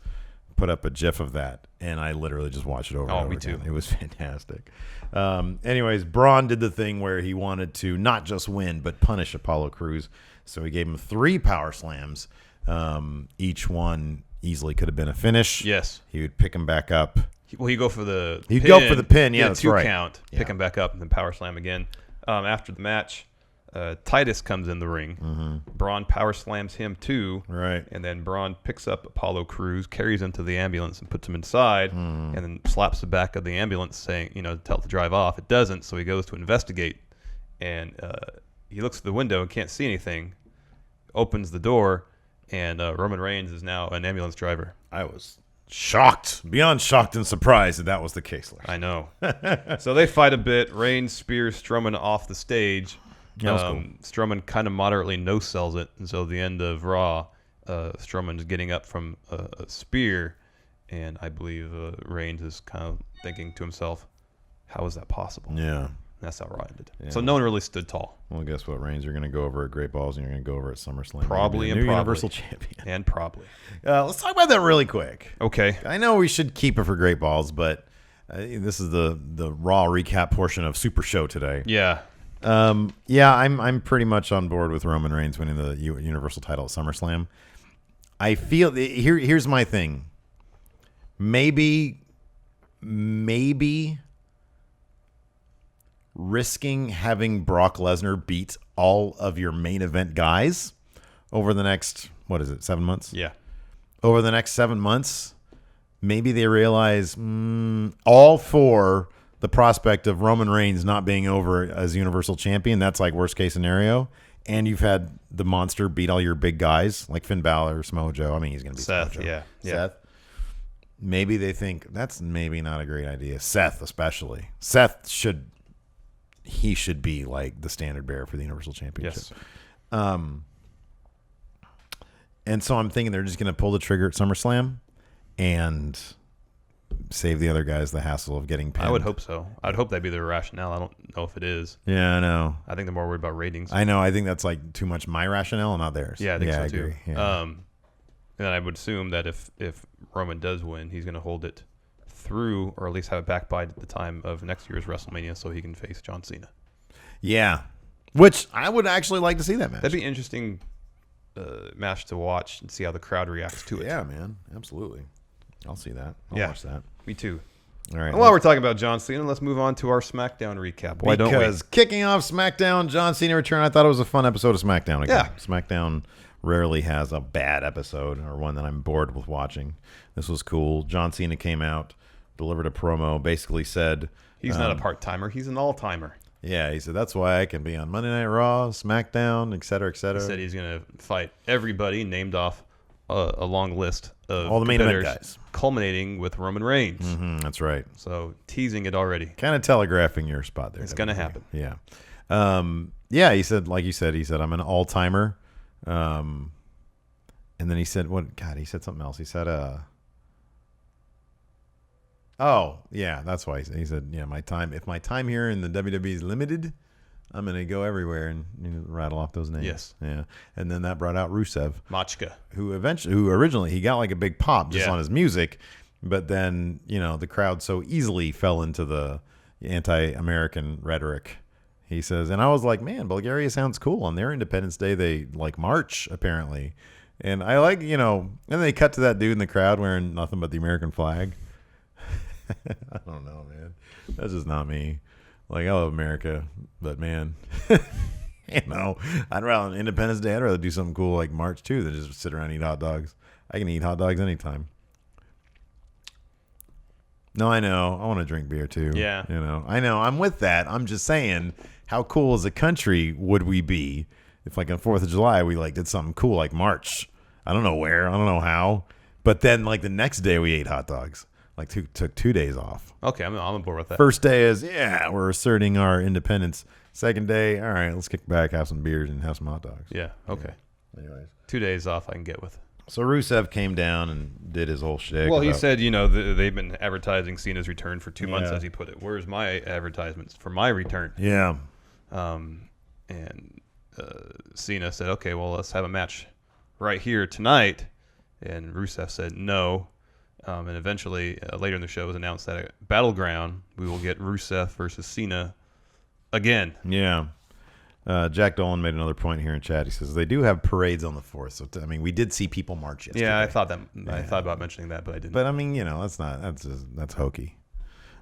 put up a GIF of that, and I literally just watched it over and over me again. too. It was fantastic. Anyways, Braun did the thing where he wanted to not just win, but punish Apollo Crews. So he gave him 3 power slams. Each one easily could have been a finish. Yes. He would pick him back up. He'd go for the He'd pin. go for the pin, yeah, Get a that's 2 right. count, pick him back up, and then power slam again. After the match, Titus comes in the ring. Mm-hmm. Braun power slams him too. Right. And then Braun picks up Apollo Crews, carries him to the ambulance and puts him inside, and then slaps the back of the ambulance saying, tell it to drive off. It doesn't, so he goes to investigate. And he looks at the window and can't see anything, opens the door, and Roman Reigns is now an ambulance driver. I was shocked, beyond shocked and surprised that was the case. I know. So they fight a bit. Reigns spears Strowman off the stage. Yeah, that was cool. Strowman kind of moderately no-sells it. And so at the end of Raw, Strowman's getting up from a spear. And I believe Reigns is kind of thinking to himself, how is that possible? Yeah. That's how Raw ended. Yeah. So no one really stood tall. Well, guess what, Reigns? You're going to go over at Great Balls, and you're going to go over at SummerSlam. Probably, and and probably. Universal Champion. And probably. Let's talk about that really quick. Okay. I know we should keep it for Great Balls, but this is the Raw recap portion of Super Show today. Yeah. I'm pretty much on board with Roman Reigns winning the Universal title at SummerSlam. I feel here's my thing. Maybe risking having Brock Lesnar beat all of your main event guys over the next 7 months? Yeah. Over the next 7 months, maybe they realize all for the prospect of Roman Reigns not being over as Universal Champion. That's like worst case scenario. And you've had the monster beat all your big guys like Finn Balor, Samoa Joe. I mean, he's going to be Seth. Samoa Joe. Yeah. Seth. Maybe they think that's maybe not a great idea. Seth, especially. Seth should be like the standard bearer for the Universal Championship. Yes. And so I'm thinking they're just going to pull the trigger at SummerSlam and save the other guys the hassle of getting pinned. I would hope so. I'd hope that'd be their rationale. I don't know if it is. Yeah, I know. I think they're more worried about ratings. I know. I think that's like too much my rationale and not theirs. Yeah, I think so too. Agree. Yeah. And I would assume that if Roman does win, he's going to hold it through, or at least have it back by the time of next year's WrestleMania, so he can face John Cena. Yeah, which I would actually like to see that match. That'd be an interesting match to watch and see how the crowd reacts to it. Yeah, man, absolutely. I'll see that. I'll watch that. Me too. All right. And while we're talking about John Cena, let's move on to our SmackDown recap. Why don't we? Because kicking off SmackDown, John Cena return. I thought it was a fun episode of SmackDown again. Yeah. SmackDown rarely has a bad episode or one that I'm bored with watching. This was cool. John Cena came out, delivered a promo, basically said... He's not a part-timer. He's an all-timer. Yeah, he said, that's why I can be on Monday Night Raw, SmackDown, et cetera, et cetera. He said he's going to fight everybody, named off a long list of all the main event guys, culminating with Roman Reigns. Mm-hmm, that's right. So teasing it already. Kind of telegraphing your spot there. It's going to happen. Yeah. Yeah, he said, like you said, I'm an all-timer. And then he said, what? God, he said something else. He said, oh, yeah, that's why he said, yeah, if my time here in the WWE is limited, I'm going to go everywhere and rattle off those names. Yes. Yeah. And then that brought out Rusev. Machka. Who originally, he got like a big pop just on his music, but then, the crowd so easily fell into the anti-American rhetoric. He says, and I was like, man, Bulgaria sounds cool. On their Independence Day, they like march, apparently. And I like, and they cut to that dude in the crowd wearing nothing but the American flag. I don't know, man. That's just not me. Like, I love America, but man, I'd rather on Independence Day, I'd rather do something cool like March too than just sit around and eat hot dogs. I can eat hot dogs anytime. No, I know. I want to drink beer too. Yeah. I know. I'm with that. I'm just saying, how cool as a country would we be if, like, on 4th of July, we like did something cool like March? I don't know where. I don't know how. But then, like, the next day we ate hot dogs. Like, took 2 days off. Okay, I'm on board with that. First day is, we're asserting our independence. Second day, all right, let's kick back, have some beers, and have some hot dogs. Yeah, okay. Yeah. Anyways. 2 days off I can get with. So Rusev came down and did his whole shtick. Well, he said, they've been advertising Cena's return for 2 months, as he put it. Where's my advertisements for my return? Yeah. And Cena said, okay, well, let's have a match right here tonight. And Rusev said no. And eventually, later in the show, it was announced that at Battleground, we will get Rusev versus Cena again. Yeah. Jack Dolan made another point here in chat. He says they do have parades on the 4th. So we did see people march yesterday. Yeah, I thought about mentioning that, but I didn't. But that's hokey.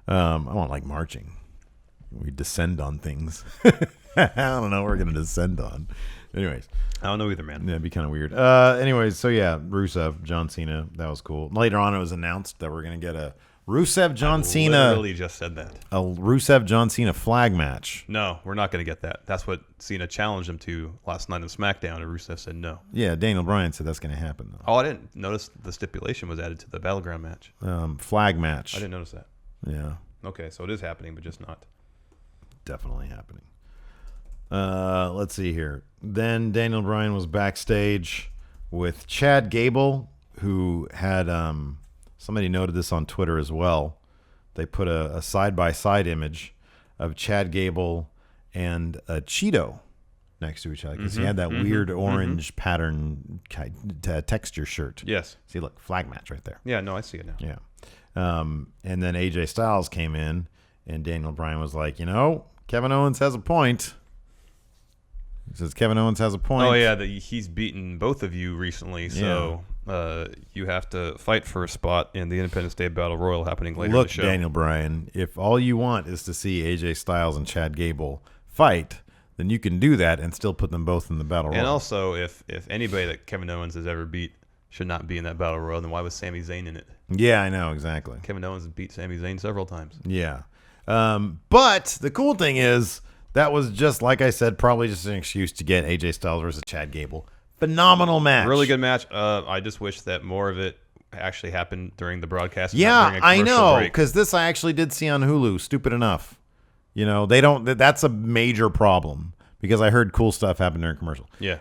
I don't like marching. We descend on things. I don't know what we're gonna descend on. Anyways, I don't know either, man. Yeah, it'd be kind of weird. Anyways, so yeah, Rusev, John Cena, that was cool. Later on, it was announced that we're gonna get a Rusev John Cena. Literally just said that. A Rusev John Cena flag match. No, we're not gonna get that. That's what Cena challenged him to last night on SmackDown, and Rusev said no. Yeah, Daniel Bryan said that's gonna happen though. Oh, I didn't notice the stipulation was added to the Battleground match. Flag match. I didn't notice that. Yeah. Okay, so it is happening, but just not. Definitely happening. Let's see here. Then Daniel Bryan was backstage with Chad Gable, who had somebody noted this on Twitter as well. They put a side-by-side image of Chad Gable and a Cheeto next to each other because he had that weird orange pattern texture shirt. Yes. See, look, flag match right there. Yeah, no, I see it now. Yeah. And then AJ Styles came in, and Daniel Bryan was like, Kevin Owens has a point. He says Kevin Owens has a point. Oh, yeah, he's beaten both of you recently, so you have to fight for a spot in the Independence Day Battle Royal happening later in the show. Look, Daniel Bryan, if all you want is to see AJ Styles and Chad Gable fight, then you can do that and still put them both in the Battle Royal. And also, if anybody that Kevin Owens has ever beat should not be in that Battle Royal, then why was Sami Zayn in it? Yeah, I know, exactly. Kevin Owens has beat Sami Zayn several times. Yeah. But the cool thing is that was just, like I said, probably just an excuse to get AJ Styles versus Chad Gable. Phenomenal match. Really good match. I just wish that more of it actually happened during the broadcast. Yeah, I know, because this I actually did see on Hulu. Stupid enough. They don't. That's a major problem because I heard cool stuff happen during commercial. Yeah.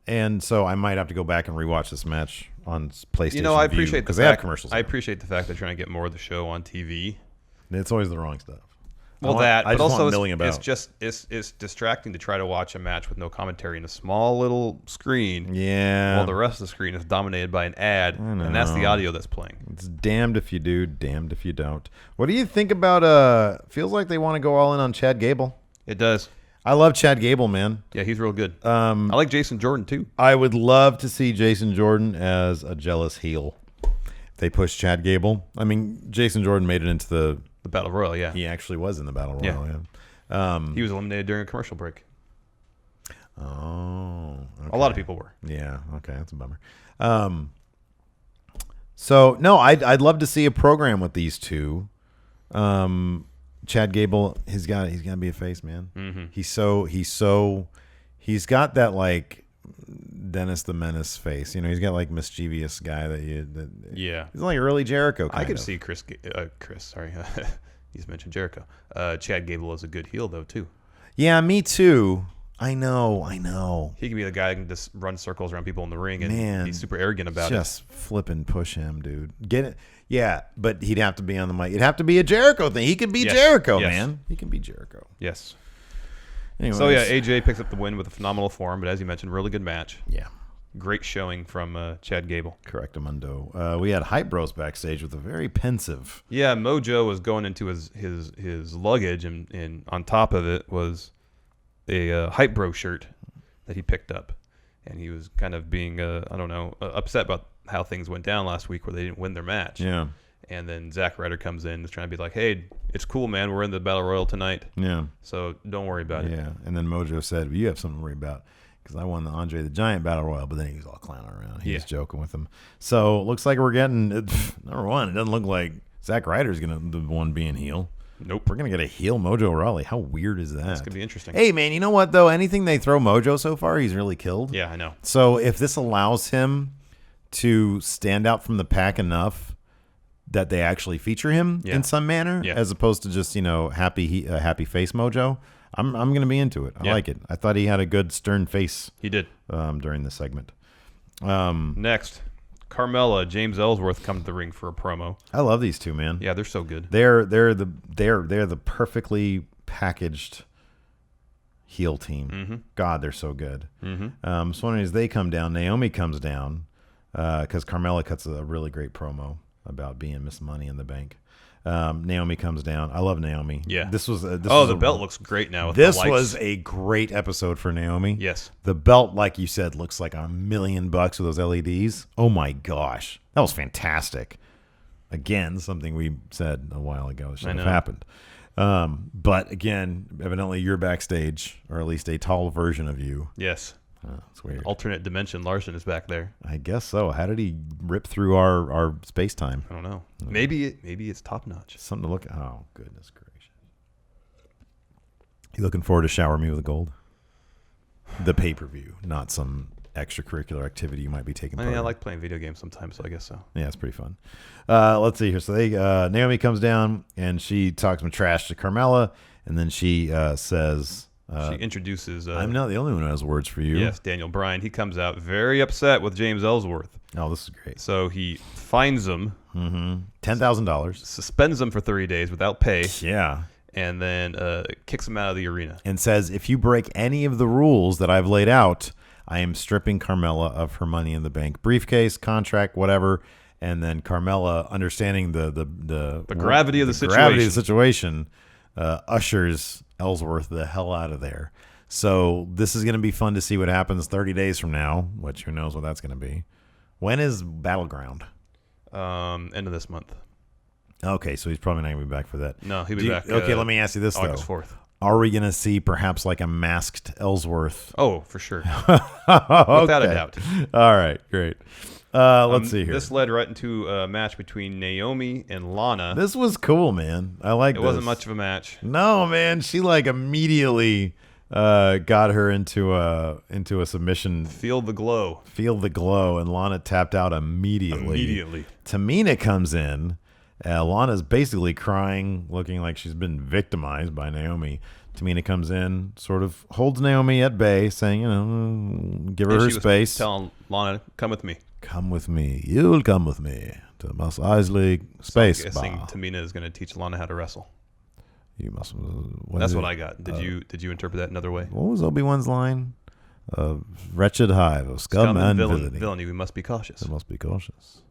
And so I might have to go back and rewatch this match on PlayStation. I appreciate because they have commercials. I appreciate the fact they're trying to get more of the show on TV. It's always the wrong stuff. Well, but also it's distracting to try to watch a match with no commentary in a small little screen. Yeah. While the rest of the screen is dominated by an ad, and that's the audio that's playing. It's damned if you do, damned if you don't. What do you think about? Feels like they want to go all in on Chad Gable. It does. I love Chad Gable, man. Yeah, he's real good. I like Jason Jordan too. I would love to see Jason Jordan as a jealous heel. They pushed Chad Gable. I mean, Jason Jordan made it into the Battle Royal. Yeah, he actually was in the Battle Royal. Yeah. He was eliminated during a commercial break. Oh, okay. A lot of people were. Yeah. Okay, that's a bummer. So no, I'd love to see a program with these two. Chad Gable, he's got to be a face, man. Mm-hmm. He's got that like Dennis the Menace face. You know, he's got like mischievous guy yeah. He's like early Jericho. I could see Chris. Sorry, he's mentioned Jericho. Chad Gable is a good heel though too. Yeah, me too. I know. He can be the guy who can just run circles around people in the ring and be super arrogant about it. Just flip and push him, dude. Get it? Yeah, but he'd have to be on the mic. It'd have to be a Jericho thing. He could be Jericho, man. He can be Jericho. Yes. Anyways. So, yeah, AJ picks up the win with a phenomenal form, but as you mentioned, really good match. Yeah. Great showing from Chad Gable. Correctamundo. We had Hype Bros backstage with a very pensive. Yeah, Mojo was going into his luggage, and on top of it was a Hype Bro shirt that he picked up. And he was kind of being, upset about how things went down last week where they didn't win their match. Yeah. And then Zack Ryder comes in and is trying to be like, hey, it's cool, man. We're in the Battle Royal tonight. Yeah. So don't worry about it. Yeah. And then Mojo said, well, you have something to worry about because I won the Andre the Giant Battle Royal, but then he was all clowning around. He was joking with him. So it looks like we're getting, number one, it doesn't look like Zack Ryder's going to be the one being heel. Nope. We're going to get a heel Mojo Rawley. How weird is that? That's going to be interesting. Hey, man, you know what, though? Anything they throw Mojo so far, he's really killed. Yeah, I know. So if this allows him to stand out from the pack enough that they actually feature him in some manner, as opposed to just, happy face Mojo, I'm going to be into it. I like it. I thought he had a good stern face. He did. During the segment. Next. Carmella, James Ellsworth come to the ring for a promo. I love these two, man. Yeah, they're so good. They're the perfectly packaged heel team. Mm-hmm. God, they're so good. Mm-hmm. So as they come down, Naomi comes down because Carmella cuts a really great promo about being Miss Money in the Bank. Naomi comes down. I love Naomi. Yeah. The belt looks great now. With this the lights. was a great episode for Naomi. Yes. The belt, like you said, looks like $1 million with those LEDs. Oh my gosh. That was fantastic. Again, something we said a while ago should have happened. But again, evidently you're backstage, or at least a tall version of you. Yes. It's weird. Alternate dimension Larson is back there. I guess so. How did he rip through our space time? I don't know. Maybe it's top notch. Something to look at. Oh, goodness gracious. You looking forward to Shower Me with Gold? The pay-per-view, not some extracurricular activity you might be taking part in. I like playing video games sometimes, so I guess so. Yeah, it's pretty fun. Let's see here. So Naomi comes down and she talks some trash to Carmella, and then she says... she introduces... I'm not the only one who has words for you. Yes, Daniel Bryan. He comes out very upset with James Ellsworth. Oh, this is great. So he fines him. Mm-hmm. $10,000. Suspends him for 30 days without pay. Yeah. And then kicks him out of the arena. And says, if you break any of the rules that I've laid out, I am stripping Carmella of her Money in the Bank briefcase, contract, whatever. And then Carmella, understanding the gravity of the situation, ushers Ellsworth the hell out of there. So this is going to be fun to see what happens 30 days from now, which who knows what that's going to be. When is Battleground? End of this month. Okay, so he's probably not going to be back for that. No, he'll be back. Okay, let me ask you this, August though. 4th. Are we going to see perhaps like a masked Ellsworth? Oh, for sure. Okay. Without a doubt. All right, great. Let's see here. This led right into a match between Naomi and Lana. This was cool, man. I like this. It wasn't much of a match. No, man. She like immediately got her into a submission. Feel the glow. And Lana tapped out immediately. Tamina comes in. Lana's basically crying, looking like she's been victimized by Naomi. Tamina comes in, sort of holds Naomi at bay, saying, give her her space. Telling Lana, come with me. Come with me. You'll come with me to the Mos Eisley space bar. I'm guessing Tamina is going to teach Lana how to wrestle. You must. That's what I got. Did you interpret that another way? What was Obi-Wan's line? Wretched hive of scum and villainy. We must be cautious. We must be cautious.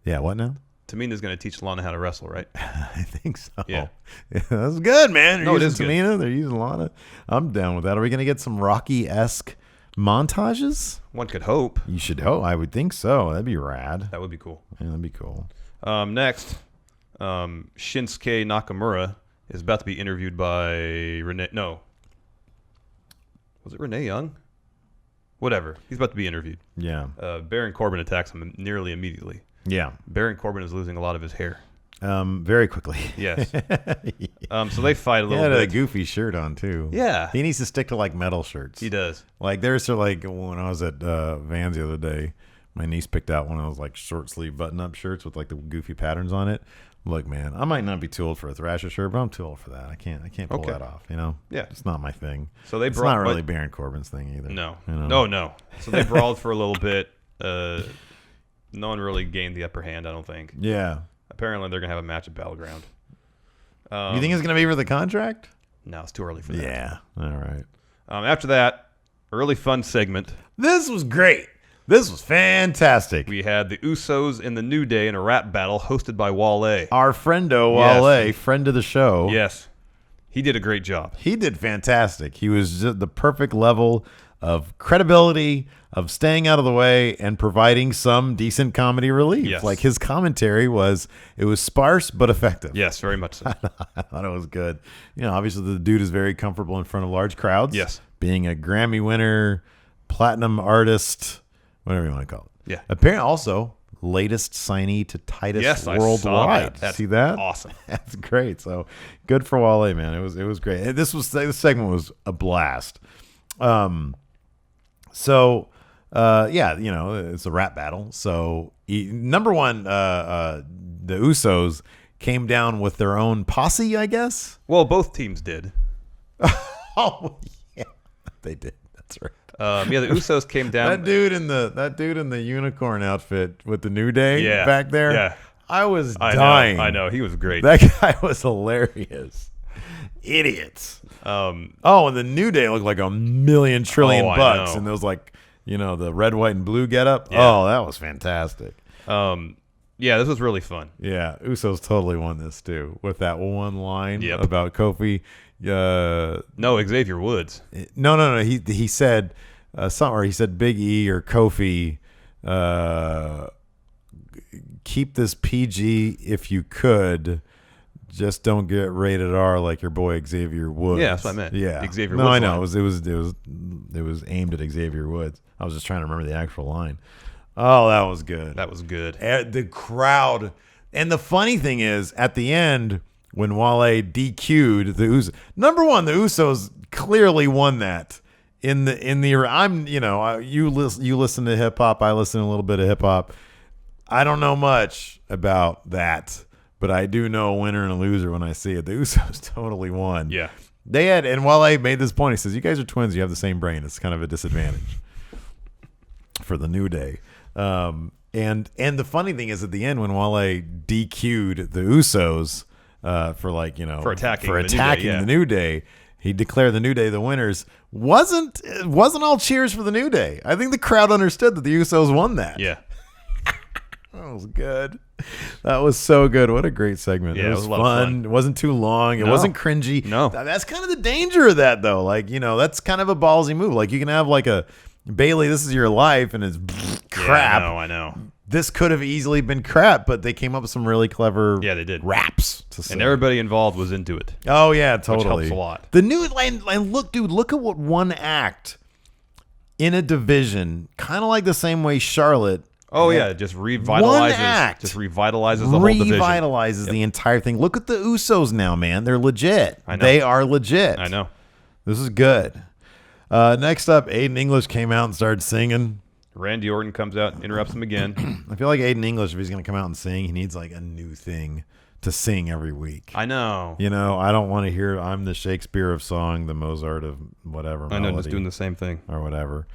Yeah. What now? Tamina's going to teach Lana how to wrestle, right? I think so. Yeah. That's good, man. They're using Tamina. They're using Lana. I'm down with that. Are we going to get some Rocky-esque montages? One could hope. You should hope. I would think so. That'd be rad. That would be cool. Yeah, that'd be cool. Next, Shinsuke Nakamura is about to be interviewed by Renee. No. Was it Renee Young? Whatever. He's about to be interviewed. Yeah. Baron Corbin attacks him nearly immediately. Yeah. Baron Corbin is losing a lot of his hair. Very quickly. Yes. So they fight a little bit. He had bit. a goofy shirt on too. Yeah. He needs to stick to like metal shirts. He does. Like there's like when I was at Vans the other day, my niece picked out one of those like short sleeve button up shirts with like the goofy patterns on it. Look, man, I might not be too old for a Thrasher shirt, but I'm too old for that. I can't pull that off. You know. Yeah. It's not my thing. So they it's not really Baron Corbin's thing either. No. You know? No. So they brawled for a little bit. No one really gained the upper hand, I don't think. Yeah. Apparently, they're going to have a match at Battleground. You think it's going to be for the contract? No, it's too early for that. Yeah. All right. After that, early fun segment. This was great. This was fantastic. We had the Usos in the New Day in a rap battle hosted by Wale. Our friendo Wale, friend of the show. Yes. He did a great job. He did fantastic. He was just the perfect level of credibility, of staying out of the way, and providing some decent comedy relief. Yes. Like his commentary was sparse but effective. Yes, very much so. I thought it was good. You know, obviously the dude is very comfortable in front of large crowds. Yes. Being a Grammy winner, platinum artist, whatever you want to call it. Yeah. Apparently also latest signee to Titus Worldwide. I saw that. See that? Awesome. That's great. So good for Wale, man. It was great. This segment was a blast. Yeah, you know, it's a rap battle. So number one, the Usos came down with their own posse, I guess. Well, both teams did. Oh yeah, they did. That's right. The Usos came down. That dude in the unicorn outfit with the New Day back there. Yeah. I was dying. I know. He was great. That guy was hilarious. Idiots. And the New Day looked like $1 trillion bucks, and those like, you know, the red, white, and blue getup. Yeah. Oh, that was fantastic. This was really fun. Yeah, Usos totally won this too with that one line about Kofi. No, Xavier Woods. No. He said he said Big E or Kofi. Keep this PG if you could. Just don't get rated R like your boy Xavier Woods. Yeah, that's what I meant. Yeah, Xavier no, Woods. I know. It was aimed at Xavier Woods. I was just trying to remember the actual line. Oh, that was good. That was good. The crowd, and the funny thing is, at the end when Wale DQ'd the Usos, number one, the Usos clearly won that. You listen to hip hop. I listen to a little bit of hip hop. I don't know much about that. But I do know a winner and a loser when I see it. The Usos totally won. Yeah. And Wale made this point. He says, you guys are twins. You have the same brain. It's kind of a disadvantage for the New Day. And the funny thing is at the end when Wale DQ'd the Usos for attacking the New Day, he declared the New Day the winners. It wasn't all cheers for the New Day. I think the crowd understood that the Usos won that. Yeah. That was good. That was so good. What a great segment. Yeah, it was fun. It wasn't too long. It wasn't cringy. No. That's kind of the danger of that, though. Like, you know, that's kind of a ballsy move. Like, you can have like a Bailey, this is your life, and it's crap. I know. This could have easily been crap, but they came up with some really clever they did. raps to say. And everybody involved was into it. Oh, yeah, totally. Which helps a lot. The new, and look, dude, look at what one act in a division, kind of like the same way Charlotte. Oh, yeah, just revitalizes. One act the whole division. Revitalizes the entire thing. Look at the Usos now, man. They're legit. I know. They are legit. I know. This is good. Next up, Aiden English came out and started singing. Randy Orton comes out and interrupts him again. I feel like Aiden English, if he's going to come out and sing, he needs like a new thing to sing every week. I know. You know, I don't want to hear I'm the Shakespeare of song, the Mozart of whatever. I know, just doing the same thing. Or whatever.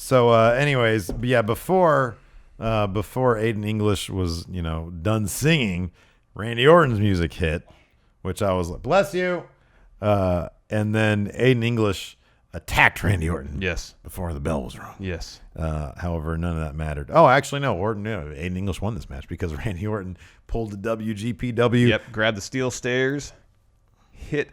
Anyways, before Aiden English was, you know, done singing, Randy Orton's music hit, which I was like, bless you. And then Aiden English attacked Randy Orton. Yes. Before the bell was rung. Yes. However, none of that mattered. Oh, actually, no. Aiden English won this match because Randy Orton pulled the WGPW. Yep. Grabbed the steel stairs, hit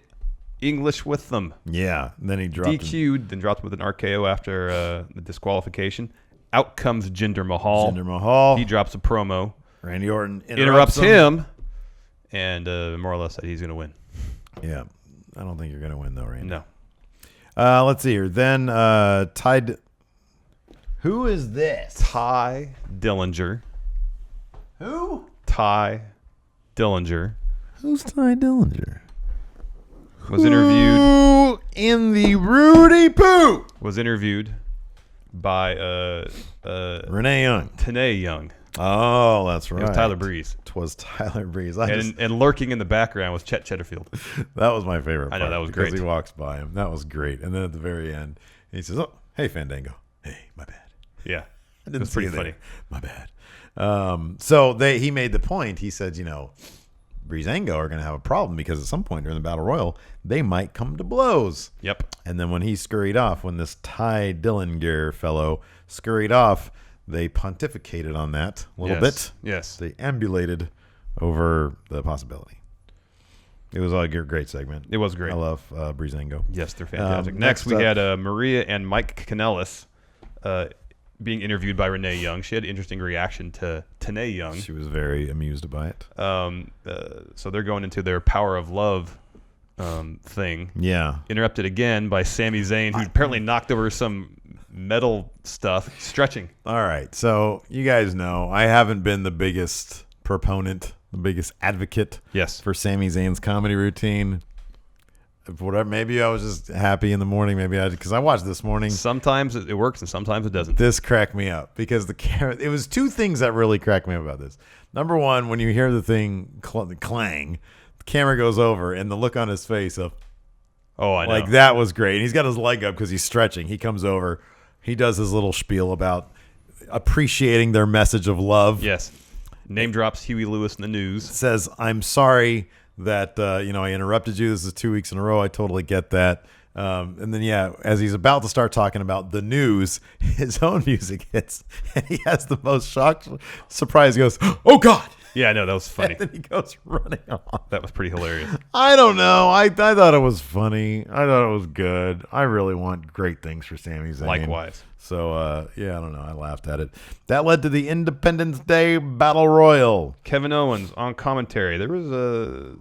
English with them. Yeah. And then he dropped DQ'd, then dropped with an RKO after the disqualification. Out comes Jinder Mahal. Jinder Mahal. He drops a promo. Randy Orton interrupts him. And more or less said he's going to win. Yeah. I don't think you're going to win, though, Randy. No. Let's see here. Then Ty... Who is this? Ty Dillinger. Who? Ty Dillinger. Who's Ty Dillinger? Was interviewed... Who in the Rudy Poo? Was interviewed by... Renee Young. Tenay Young. Oh, that's right. It was Tyler Breeze. Twas Tyler Breeze. And lurking in the background was Chet Cheddarfield. That was my favorite part. I know, that was because great. He walks by him. That was great. And then at the very end, he says, "Oh, hey, Fandango. Hey, my bad." Yeah. I didn't was see pretty you there. funny. My bad. So he made the point. He said, Breezango are going to have a problem because at some point during the Battle Royal, they might come to blows. Yep. And then when he scurried off, when this Ty Dillinger fellow scurried off, they pontificated on that a little bit. Yes. They ambulated over the possibility. It was a great segment. It was great. I love Breezango. Yes, they're fantastic. Next we up- had Maria and Mike Kanellis being interviewed by Renee Young. She had an interesting reaction to Tenay Young. She was very amused by it. So they're going into their Power of Love thing. Yeah. Interrupted again by Sami Zayn, who apparently knocked over some metal stuff, stretching. All right. So you guys know I haven't been the biggest proponent, the biggest advocate for Sami Zayn's comedy routine. Whatever. Maybe I was just happy in the morning. Because I watched this morning. Sometimes it works and sometimes it doesn't. This cracked me up because it was two things that really cracked me up about this. Number one, when you hear the thing clang, the camera goes over and the look on his face of, oh, I know. Like that was great. And he's got his leg up because he's stretching. He comes over. He does his little spiel about appreciating their message of love. Yes. Name drops Huey Lewis in the news. Says, "I'm sorry that I interrupted you. This is 2 weeks in a row. I totally get that." And then as he's about to start talking about the news, his own music hits, and he has the most shocked surprise. He goes, "Oh God!" Yeah, I know, that was funny. And then he goes running off. That was pretty hilarious. I don't know. I thought it was funny. I thought it was good. I really want great things for Sami Zayn. Likewise. So, I don't know. I laughed at it. That led to the Independence Day Battle Royal. Kevin Owens on commentary. There was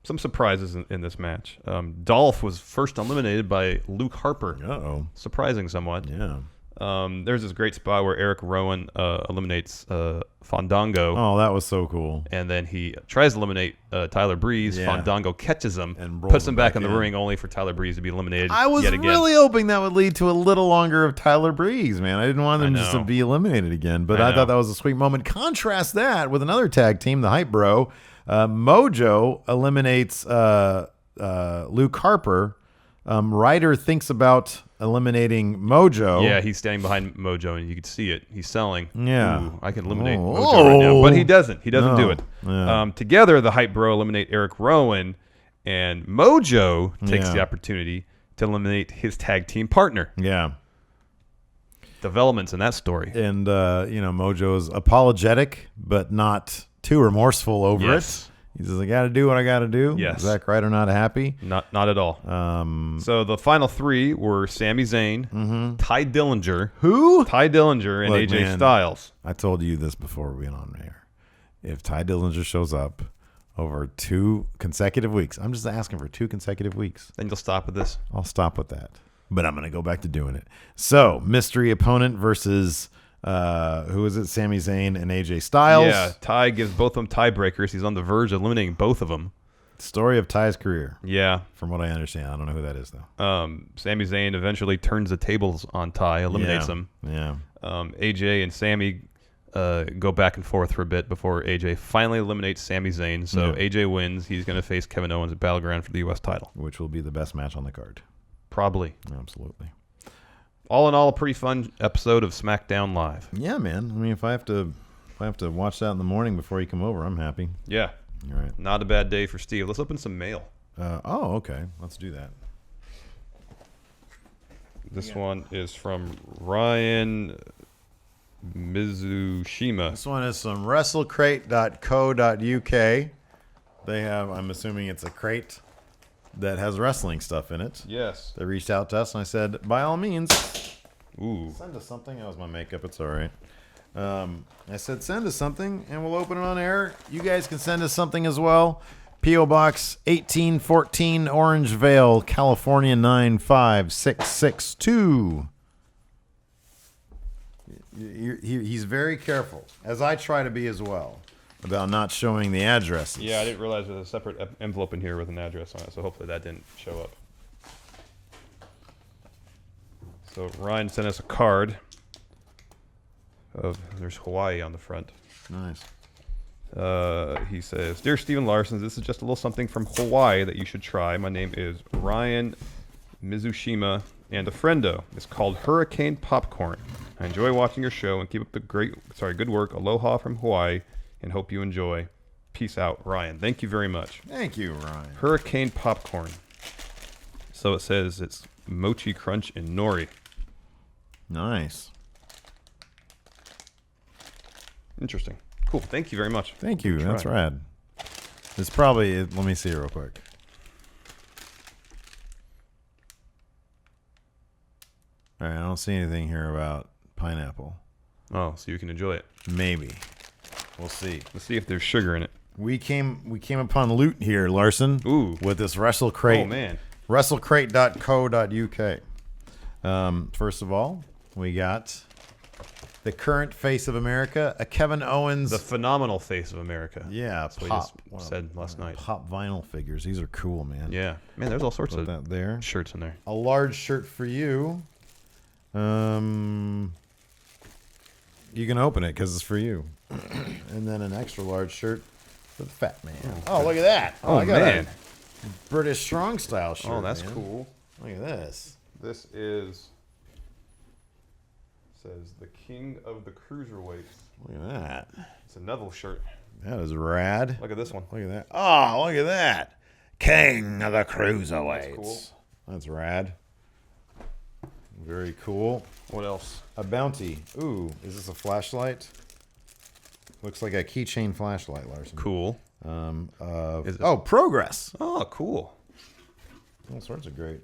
some surprises in this match. Dolph was first eliminated by Luke Harper. Uh-oh. Surprising somewhat. Yeah. There's this great spot where Eric Rowan eliminates Fandango. Oh, that was so cool. And then he tries to eliminate Tyler Breeze. Yeah. Fandango catches him And puts him back in in. the ring, only for Tyler Breeze to be eliminated I was yet again. really hoping that would lead to a little longer of Tyler Breeze, man. I didn't want them just to be eliminated again, but I thought that was a sweet moment. Contrast that with another tag team, the Hype Bro. Mojo eliminates Luke Harper. Ryder thinks about eliminating Mojo. Yeah, he's standing behind Mojo, and you can see it. He's selling. Yeah. Ooh, I can eliminate Mojo right now. But he doesn't. He doesn't do it. Yeah. Together, the Hype Bro eliminate Eric Rowan, and Mojo takes the opportunity to eliminate his tag team partner. Yeah. Developments in that story. And, Mojo is apologetic, but not too remorseful over it. He says, "I got to do what I got to do." Yes. Zack Ryder not happy. Not at all. So the final three were Sami Zayn, Ty Dillinger. Who? Ty Dillinger and Look, AJ man, Styles. I told you this before we went on air. If Ty Dillinger shows up over 2 consecutive weeks, I'm just asking for 2 consecutive weeks. Then you'll stop with this. I'll stop with that. But I'm going to go back to doing it. So, mystery opponent versus... who is it? Sami Zayn and AJ Styles. Yeah, Ty gives both of them tiebreakers. He's on the verge of eliminating both of them. Story of Ty's career. Yeah. From what I understand. I don't know who that is, though. Sami Zayn eventually turns the tables on Ty, eliminates him. Yeah. AJ and Sami go back and forth for a bit before AJ finally eliminates Sami Zayn. So AJ wins. He's going to face Kevin Owens at Battleground for the U.S. title. Which will be the best match on the card. Probably. Absolutely. All in all, a pretty fun episode of SmackDown Live. Yeah, man. I mean, if I have to watch that in the morning before you come over, I'm happy. Yeah. All right. Not a bad day for Steve. Let's open some mail. Okay. Let's do that. This one is from Ryan Mizushima. This one is from WrestleCrate.co.uk. They have, I'm assuming it's a crate that has wrestling stuff in it. Yes. They reached out to us, and I said, by all means, Ooh. send us something. That was my makeup. It's all right. I said, send us something, and we'll open it on air. You guys can send us something as well. P.O. Box 1814, Orangevale, California 95662. He's very careful, as I try to be as well, about not showing the addresses. Yeah, I didn't realize there's a separate envelope in here with an address on it, so hopefully that didn't show up. So Ryan sent us a card. There's Hawaii on the front. Nice. He says, Dear Steven Larson, this is just a little something from Hawaii that you should try. My name is Ryan Mizushima, and a friendo. It's called Hurricane Popcorn. I enjoy watching your show and keep up the good work. Aloha from Hawaii, and hope you enjoy. Peace out, Ryan. Thank you very much. Thank you, Ryan. Hurricane Popcorn. So it says it's mochi crunch and nori. Nice. Interesting. Cool. Thank you very much. Thank you. That's rad. It's probably, let me see it real quick. All right, I don't see anything here about pineapple. Oh, so you can enjoy it. Maybe. We'll see. Let's see if there's sugar in it. We came upon loot here, Larson. Ooh. With this Wrestle Crate. Oh, man. WrestleCrate.co.uk. First of all, we got the current face of America, a Kevin Owens. The phenomenal face of America. Yeah, That's what he just said last night. Pop vinyl figures. These are cool, man. Yeah. Man, there's all sorts of that there. shirts in there. A large shirt for you. You can open it because it's for you. And then an extra large shirt for the fat man. Oh, look at that. Oh, I got man. a British strong style shirt. Oh, that's man. cool. Look at this. This says the King of the Cruiserweights. Look at that. It's a Neville shirt. That is rad. Look at this one. Look at that. Oh, look at that. King of the Cruiserweights. That's cool. That's rad. Very cool. What else? A bounty. Ooh, is this a flashlight? Looks like a keychain flashlight, Larson. Cool. Progress. Oh, cool. All sorts of great.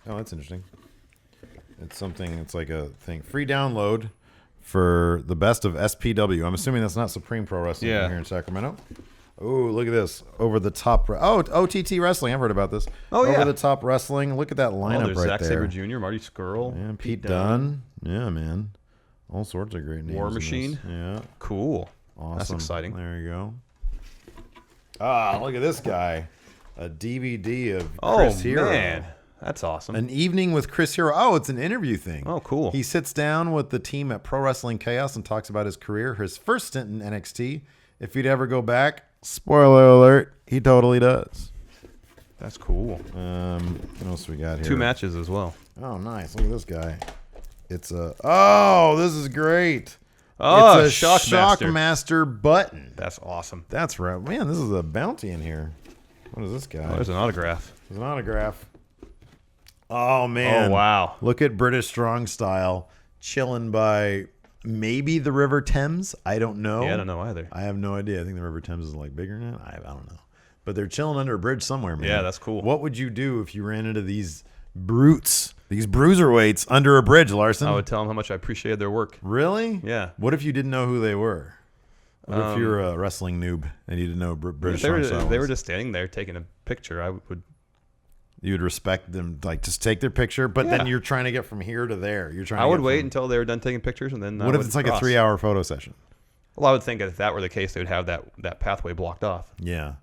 Oh, that's interesting. It's something, it's like a thing. Free download for the best of SPW. I'm assuming that's not Supreme Pro Wrestling here in Sacramento. Oh, look at this. Over the top. OTT Wrestling. I've heard about this. Oh, yeah. Over the top wrestling. Look at that lineup there's right Zack there. Sabre Jr., Marty Scurll. Yeah, Pete Dunne. Yeah, man. All sorts of great names. War in this. Machine. Yeah. Cool. Awesome. That's exciting. There you go. Ah, look at this guy. A DVD of Chris Hero. Oh, man. That's awesome. An evening with Chris Hero. Oh, it's an interview thing. Oh, cool. He sits down with the team at Pro Wrestling Chaos and talks about his career, his first stint in NXT. If he'd ever go back, spoiler alert, he totally does. That's cool. What else we got here? 2 matches as well. Oh, nice. Look at this guy. It's a... Oh, this is great. Oh, it's a Shockmaster button. That's awesome. That's right. Man, this is a bounty in here. What is this guy? Oh, there's an autograph. There's an autograph. Oh, man. Oh, wow. Look at British Strong Style chilling by maybe the River Thames. I don't know. Yeah, I don't know either. I have no idea. I think the River Thames is like bigger now. I don't know. But they're chilling under a bridge somewhere, man. Yeah, that's cool. What would you do if you ran into these brutes, these bruiserweights under a bridge, Larson? I would tell them how much I appreciated their work. Really? Yeah. What if you didn't know who they were? What if you're a wrestling noob and you didn't know British They Strong were just standing there taking a picture. I would. You would respect them, like just take their picture, but then you're trying to get from here to there. You're trying. I would wait until they were done taking pictures, and then. What if it's like a 3-hour photo session? Well, I would think if that were the case, they would have that pathway blocked off. Yeah.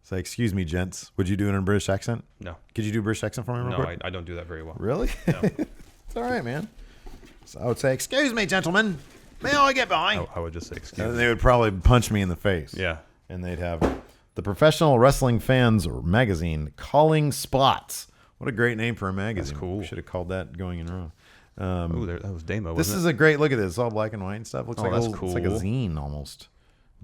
Say, excuse me, gents. Would you do it in a British accent? No. Could you do a British accent for me real quick? No, I don't do that very well. Really? No. It's all right, man. So I would say, excuse me, gentlemen. May I get by? I would just say, excuse And me. they would probably punch me in the face. Yeah. And they'd have the Professional Wrestling Fans magazine, Calling Spots. What a great name for a magazine. That's cool. We should have called that Going in Raw. Ooh, that was Damo, This wasn't is a great look at this. It's all black and white and stuff. Looks like that's It's like a cool. zine almost.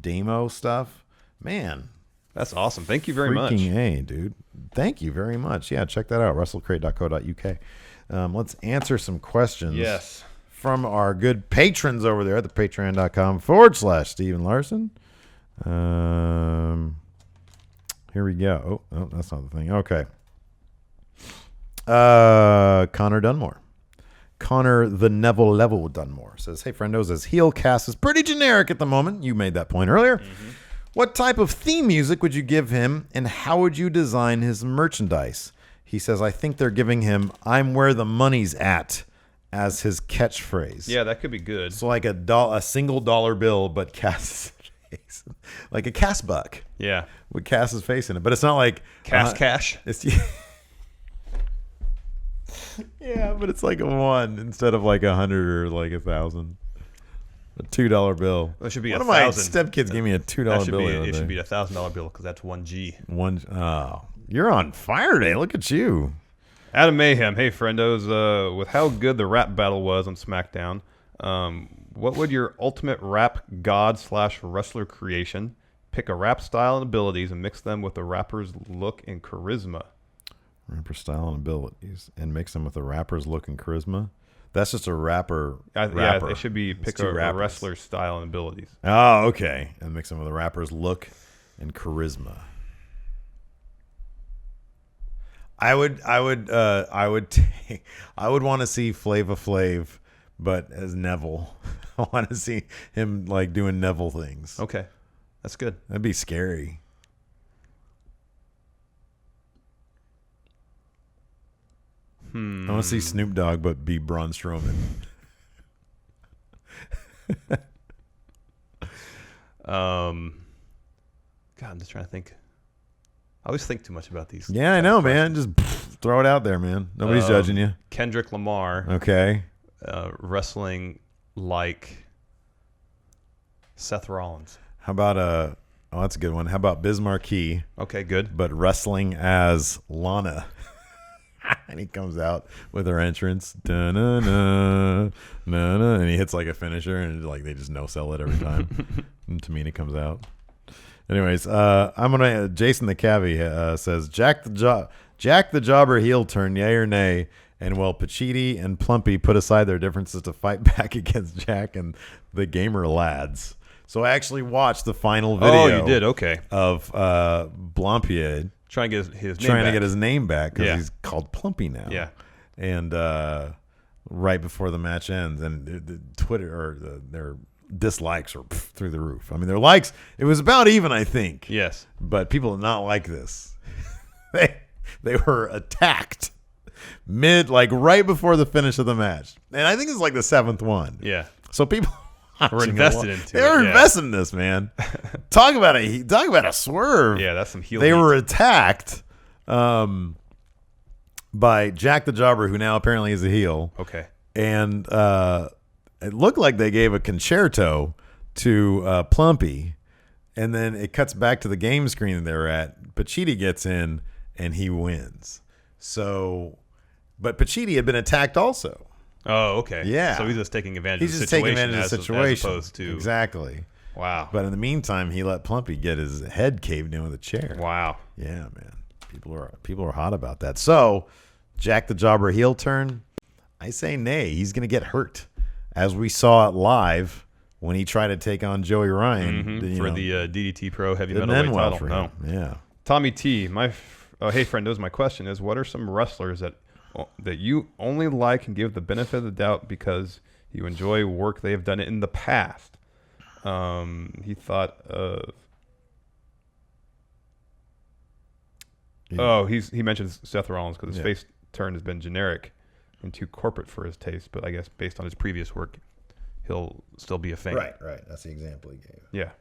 Damo stuff. Man. That's awesome. Thank you very much. Freaking A, dude. Thank you very much. Yeah, check that out. WrestleCrate.co.uk. Let's answer some questions. Yes. From our good patrons over there at the patreon.com/Steven Larson. here we go. Oh, that's not the thing. Okay. Connor Dunmore. Connor the Neville Level Dunmore says, hey, friendos, his heel cast is pretty generic at the moment. You made that point earlier. Mm-hmm. What type of theme music would you give him, and how would you design his merchandise? He says, I think they're giving him I'm where the money's at as his catchphrase. Yeah, that could be good. So like a single dollar bill, but Cass's face. Like a Cass buck. Yeah. With Cass's face in it. But it's not like... Cash? It's... Yeah, but it's like a 1 instead of like 100 or like 1,000. A $2 bill. Well, it should be one of 1,000. my stepkids gave me a $2 bill. It should be a $1,000 bill because that's 1G. Oh, you're on fire today. Look at you. Adam Mayhem. Hey, friendos. With how good the rap battle was on SmackDown, what would your ultimate rap god/wrestler creation? Pick a rap style and abilities and mix them with the rapper's look and charisma. Rapper style and abilities, and mix them with a rapper's look and charisma. That's just a rapper. Yeah, it should be pick a wrestler's style and abilities. Oh, okay, and mix them with a rapper's look and charisma. I would want to see Flava Flav, but as Neville. I want to see him like doing Neville things. Okay, that's good. That'd be scary. I want to see Snoop Dogg, but be Braun Strowman. God, I'm just trying to think. I always think too much about these. Yeah, I know, man. Just throw it out there, man. Nobody's judging you. Kendrick Lamar. Okay. Wrestling like Seth Rollins. How about oh, that's a good one. How about Biz Marquee? Okay, good. But wrestling as Lana. And he comes out with her entrance, and he hits like a finisher, and like they just no sell it every time. And Tamina comes out. Anyways, Jason the Cavi says Jack the Jobber heel turn, yay or nay? And will Pacitti and Plumpy put aside their differences to fight back against Jack and the Gamer Lads? So I actually watched the final video. Oh, you did? Okay. Of Blampied. Trying to get his name back because he's called Plumpy now. Yeah, and right before the match ends, and the Twitter or their dislikes are through the roof. I mean, their likes, it was about even, I think. Yes, but people did not like this. They were attacked right before the finish of the match, and I think it's like the 7th one. Yeah, so people. We're invested into it. They were invested in this, man. Talk about a swerve. Yeah, that's some heel. They were attacked by Jack the Jobber, who now apparently is a heel. Okay. And it looked like they gave a concerto to Plumpy, and then it cuts back to the game screen they were at. Pacitti gets in, and he wins. So, but Pacitti had been attacked also. Oh, okay. Yeah. So he's just taking advantage of the situation. situation. He's just taking advantage of the situation. As opposed to... Exactly. Wow. But in the meantime, he let Plumpy get his head caved in with a chair. Wow. Yeah, man. People are hot about that. So, Jack the Jobber heel turn, I say nay. He's going to get hurt. As we saw it live when he tried to take on Joey Ryan. Mm-hmm. For the DDT Pro Heavy Metalweight title. For him. Yeah. Tommy T, hey friend, my question is, what are some wrestlers that you only like and give the benefit of the doubt because you enjoy work they have done in the past? He thought of... he mentions Seth Rollins because his face turn has been generic and too corporate for his taste, but I guess based on his previous work, he'll still be a fan. Right. That's the example he gave. Yeah.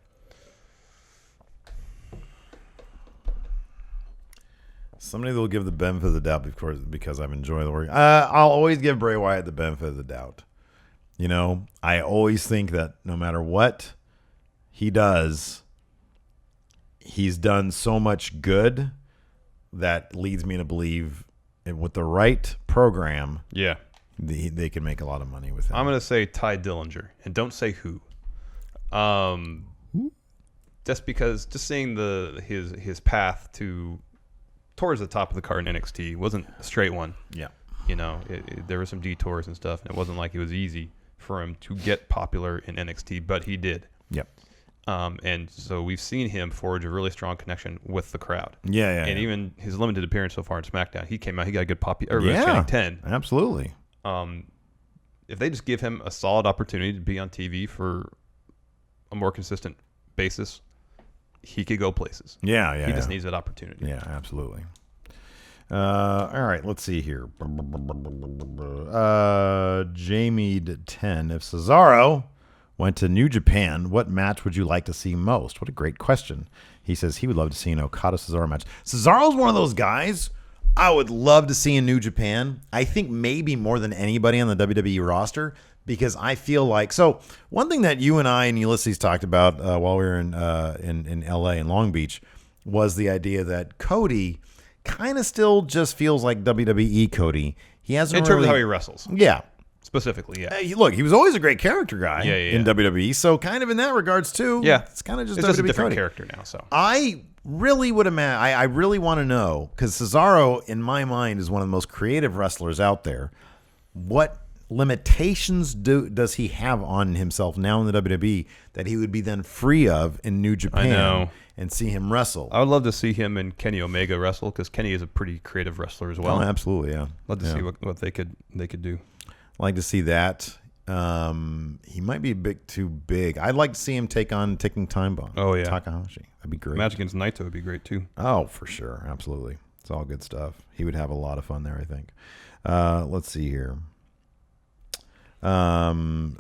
Somebody that will give the benefit of the doubt because I've enjoyed the work. I'll always give Bray Wyatt the benefit of the doubt. You know, I always think that no matter what he does, he's done so much good that leads me to believe with the right program, they can make a lot of money with him. I'm going to say Ty Dillinger, and don't say who. Just because, just seeing his path towards the top of the card in NXT wasn't a straight one. Yeah. You know, there were some detours and stuff, and it wasn't like it was easy for him to get popular in NXT, but he did. Yep. And so we've seen him forge a really strong connection with the crowd. Yeah. And even his limited appearance so far in SmackDown, he came out, he got a good pop. Everybody's chanting 10. Absolutely. If they just give him a solid opportunity to be on TV for a more consistent basis, he could go places. Yeah. He just needs that opportunity. Yeah, absolutely. All right, let's see here. Jamie 10. If Cesaro went to New Japan, what match would you like to see most? What a great question. He says he would love to see an Okada-Cesaro match. Cesaro's one of those guys I would love to see in New Japan. I think maybe more than anybody on the WWE roster, because I feel like, so one thing that you and I and Ulysses talked about while we were in LA in Long Beach was the idea that Cody kind of still just feels like WWE Cody. He hasn't in terms of how he wrestles. Yeah. Specifically, yeah. Look, he was always a great character guy in yeah. WWE, so kind of in that regards too. Yeah, it's kind of just it's WWE just a different Cody. character now. So I really would imagine. I really want to know, because Cesaro, in my mind, is one of the most creative wrestlers out there. What limitations does he have on himself now in the WWE that he would be then free of in New Japan? I know. And see him wrestle. I would love to see him and Kenny Omega wrestle, because Kenny is a pretty creative wrestler as well. Oh, absolutely, yeah. Love to see what they could do. I'd like to see that. He might be a bit too big. I'd like to see him take on Ticking Time Bomb. Oh, yeah. Takahashi. That'd be great. Match against Naito would be great too. Oh, for sure. Absolutely. It's all good stuff. He would have a lot of fun there, I think. Let's see here. The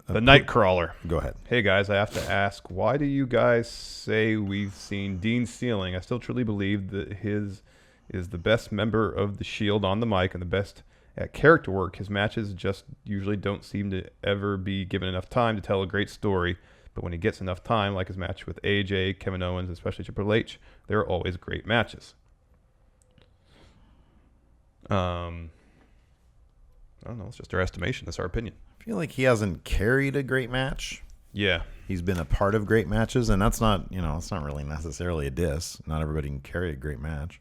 Nightcrawler. Go ahead. Hey, guys, I have to ask, why do you guys say we've seen Dean Sealing? I still truly believe that his is the best member of the Shield on the mic and the best at character work. His matches just usually don't seem to ever be given enough time to tell a great story. But when he gets enough time, like his match with AJ, Kevin Owens, especially Triple H, they're always great matches. I don't know. It's just our estimation. That's our opinion. I feel like he hasn't carried a great match. Yeah. He's been a part of great matches, and that's not, it's not really necessarily a diss. Not everybody can carry a great match.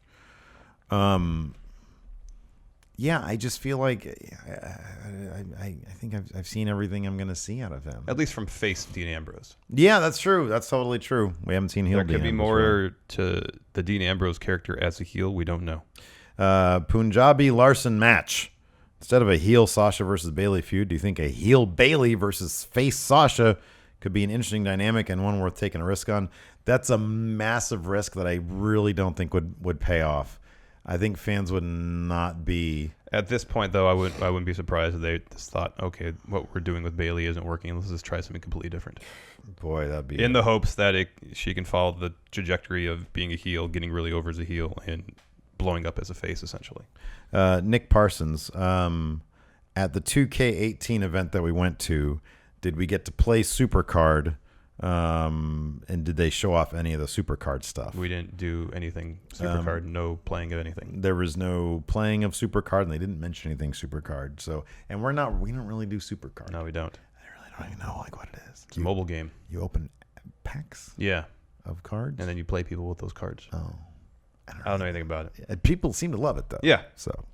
Yeah, I just feel like I think I've seen everything I'm going to see out of him. At least from face Dean Ambrose. Yeah, that's true. That's totally true. We haven't seen heel. There could be more to the Dean Ambrose character as a heel. We don't know. Punjabi Larson match. Instead of a heel Sasha versus Bayley feud, do you think a heel Bayley versus face Sasha could be an interesting dynamic and one worth taking a risk on? That's a massive risk that I really don't think would pay off. I think fans would not be. At this point, though, I wouldn't be surprised if they just thought, okay, what we're doing with Bayley isn't working. Let's just try something completely different. Boy, that'd be in the hopes that she can follow the trajectory of being a heel, getting really over as a heel, and blowing up as a face, essentially. Nick Parsons, at the 2K18 event that we went to, did we get to play Supercard? And did they show off any of the Supercard stuff? We didn't do anything Supercard, no playing of anything. There was no playing of Supercard, and they didn't mention anything Supercard. So, and we don't really do Supercard. No, we don't. I really don't even know what it is. It's a mobile game. You open packs? Yeah. Of cards? And then you play people with those cards. Oh. I don't know anything about it. People seem to love it, though. Yeah. So,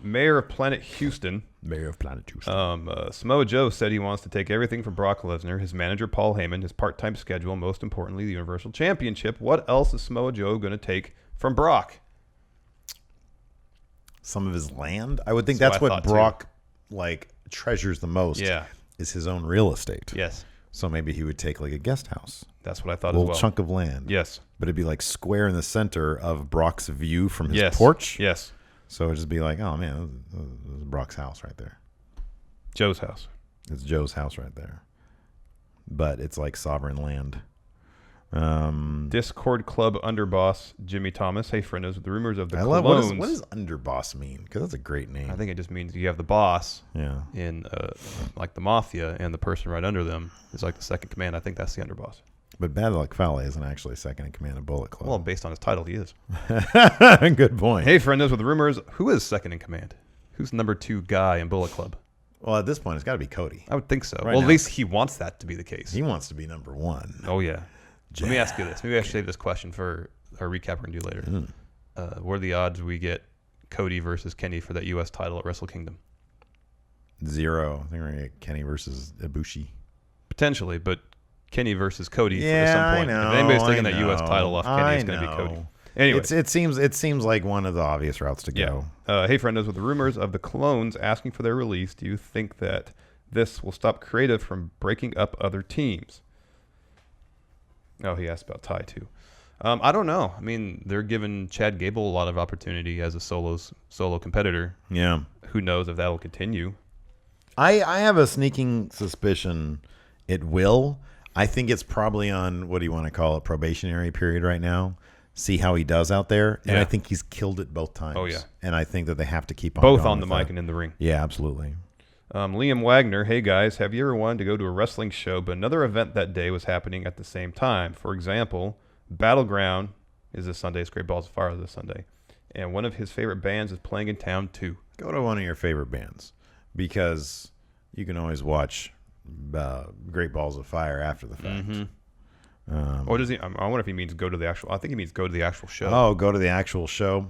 Mayor of Planet Houston. Samoa Joe said he wants to take everything from Brock Lesnar, his manager Paul Heyman, his part-time schedule, most importantly, the Universal Championship. What else is Samoa Joe going to take from Brock? Some of his land? I would think that's what Brock treasures the most. Yeah. Is his own real estate. Yes. So maybe he would take like a guest house. That's what I thought as well. A little chunk of land. Yes. But it'd be like square in the center of Brock's view from his porch. Yes. So it'd just be like, oh man, this is Brock's house right there. Joe's house. It's Joe's house right there. But it's like sovereign land. Discord Club underboss Jimmy Thomas. Hey, friendos, with the rumors of the Colognes. What does underboss mean? Because that's a great name. I think it just means you have the boss. Yeah. In like the mafia, and the person right under them is like the second command. I think that's the underboss. But Bad Luck Fale isn't actually second in command of Bullet Club. Well, based on his title, he is. Good point. Hey, friendos, with the rumors, who is second in command? Who's number 2 guy in Bullet Club? Well, at this point, it's got to be Cody. I would think so. Right well, now. At least he wants that to be the case. He wants to be number 1. Oh, yeah. Let me ask you this. Maybe I should save this question for our recap we're going to do later. What are the odds we get Cody versus Kenny for that U.S. title at Wrestle Kingdom? 0. I think we're going to get Kenny versus Ibushi. Potentially, but Kenny versus Cody Yeah, at some point. I know. If anybody's taking I that U.S. know, title off Kenny, I it's going to be know. Cody. Anyway, it seems like one of the obvious routes to go. Hey, friendos, with the rumors of the clones asking for their release, do you think that this will stop creative from breaking up other teams? Oh, he asked about Ty, too. I don't know. I mean, they're giving Chad Gable a lot of opportunity as a solo competitor. Yeah. Who knows if that'll continue? I have a sneaking suspicion it will. I think it's probably on, what do you want to call it, probationary period right now. See how he does out there. And I think he's killed it both times. Oh, yeah. And I think that they have to keep on both going on the with mic that. and in the ring. Yeah, absolutely. Liam Wagner, hey guys, have you ever wanted to go to a wrestling show, but another event that day was happening at the same time? For example, Battleground is this Sunday. It's Great Balls of Fire this Sunday. And one of his favorite bands is playing in town too. Go to one of your favorite bands because you can always watch Great Balls of Fire after the fact. Mm-hmm. Or does he? I wonder if he means go to the actual. I think he means go to the actual show. Oh, go to the actual show.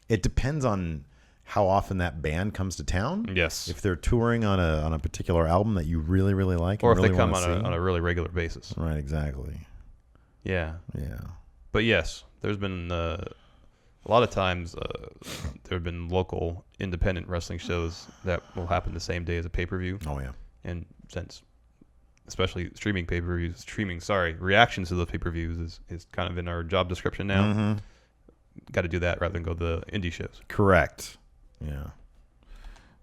It depends on how often that band comes to town. Yes. If they're touring on a particular album that you really, really like, or and if really they come wanna on a really regular basis. Right, exactly. Yeah. Yeah. But yes, there's been a lot of times there have been local independent wrestling shows that will happen the same day as a pay-per-view. Oh, yeah. And since, especially streaming pay-per-views, reactions to the pay-per-views is kind of in our job description now. Mm-hmm. Got to do that rather than go to the indie shows. Correct. Yeah.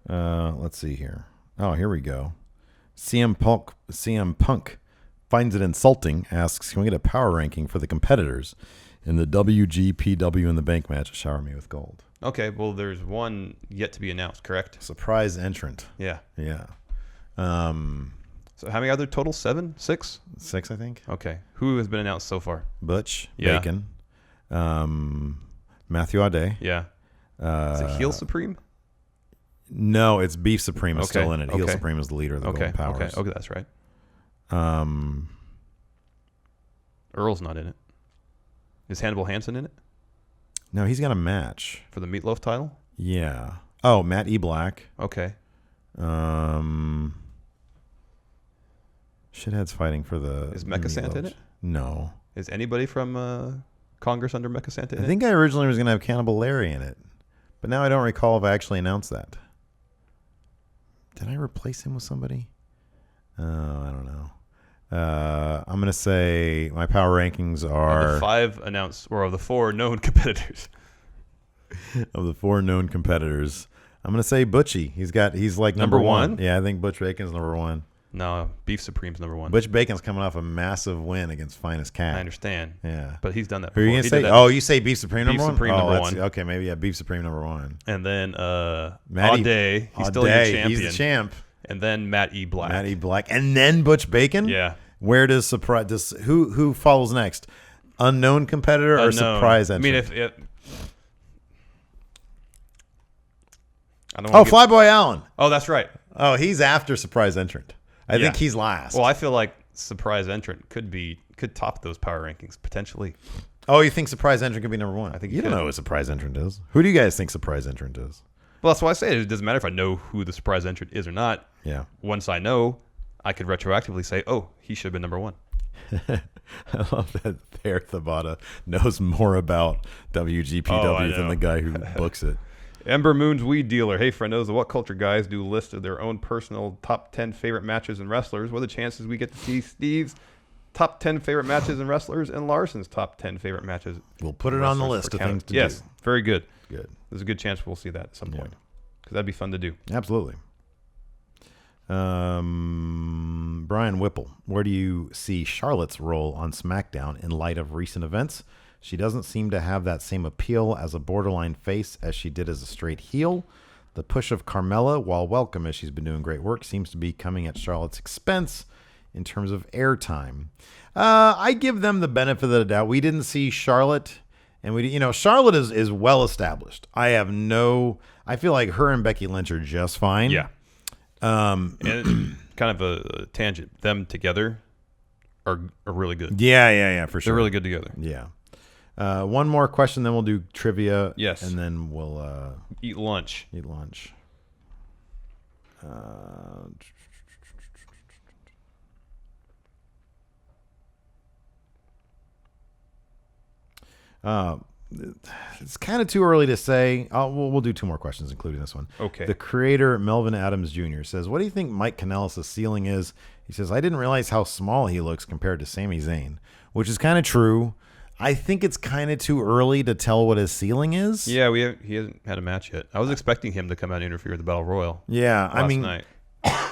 Let's see here. Oh, here we go. CM Punk finds it insulting, asks, can we get a power ranking for the competitors in the WGPW in the bank match? Shower me with gold. Okay, well, there's one yet to be announced, correct? Surprise entrant. Yeah. Yeah. So how many other total? 7? 6? 6, I think. Okay. Who has been announced so far? Butch, Yeah. Bacon, Matthew Ade. Yeah. Is it Heel Supreme? No, it's Beef Supreme is Okay, still in it. Heel okay. Supreme is the leader of the Golden Powers. Okay, that's right. Um, Earl's not in it. Is Hannibal Hansen in it no, he's got a match. for the Meatloaf title? Yeah. Oh, Matt E. Black. Okay. Shithead's fighting for the. Is Mecha Santa in Meatloafs. it? No. Is anybody from Congress under Mecha Santa in I think I originally was going to have Cannibal Larry in it, but now I don't recall if I actually announced that. Did I replace him with somebody? Oh, I don't know. I'm going to say my power rankings are Of the 5 announced, or of the 4 known competitors. of the 4 known competitors. I'm going to say Butchie. He's like number one. Yeah, I think Butch Bacon's number 1. No, Beef Supreme's number 1. Butch Bacon's coming off a massive win against Finest Cat. I understand. Yeah. But he's done that Who are before. you going He to did say? that. Oh, you say Beef Supreme Beef number 1? Supreme number that's- 1. Okay, maybe Beef Supreme number 1. And then Matty- Ade, he's still your Ade, champion. He's the champ. And then Matt E. Black. Matt E. Black. And then Butch Bacon? Yeah. Where does surprise? Who follows next? Unknown competitor or Unknown. surprise I entrant? mean, if it. I don't Oh, wanna get- Flyboy Allen. Oh, that's right. Oh, he's after surprise entrant. I Yeah. think he's last. Well, I feel like surprise entrant could top those power rankings potentially. Oh, you think surprise entrant could be number 1? I think you it don't could. know what surprise entrant is. Who do you guys think surprise entrant is? Well, that's why I say it doesn't matter if I know who the surprise entrant is or not. Yeah. Once I know, I could retroactively say, "Oh, he should have been number 1." I love that Thayer Thabata knows more about WGPW than the guy who books it. Ember Moon's Weed Dealer. Hey, friendos, the What Culture guys do a list of their own personal top 10 favorite matches and wrestlers. What are the chances we get to see Steve's top 10 favorite matches and wrestlers and Larson's top 10 favorite matches? We'll put it on the wrestlers list for of count. things to Yes, do. very good. Good. There's a good chance we'll see that at some point because that'd be fun to do. Absolutely. Brian Whipple, where do you see Charlotte's role on SmackDown in light of recent events? She doesn't seem to have that same appeal as a borderline face as she did as a straight heel. The push of Carmella, while welcome as she's been doing great work, seems to be coming at Charlotte's expense in terms of airtime. I give them the benefit of the doubt. We didn't see Charlotte, and Charlotte is well established. I feel like her and Becky Lynch are just fine. Yeah. And kind of a tangent. Them together are really good. Yeah, for sure. They're really good together. Yeah. One more question, then we'll do trivia. Yes. And then we'll Eat lunch. eat lunch. It's kind of too early to say. We'll do 2 more questions, including this one. Okay. The creator, Melvin Adams Jr., says, what do you think Mike Kanellis' ceiling is? He says, I didn't realize how small he looks compared to Sami Zayn, which is kind of true. I think it's kind of too early to tell what his ceiling is. Yeah, he hasn't had a match yet. I was expecting him to come out and interfere with the Battle Royal. Yeah, I mean, night.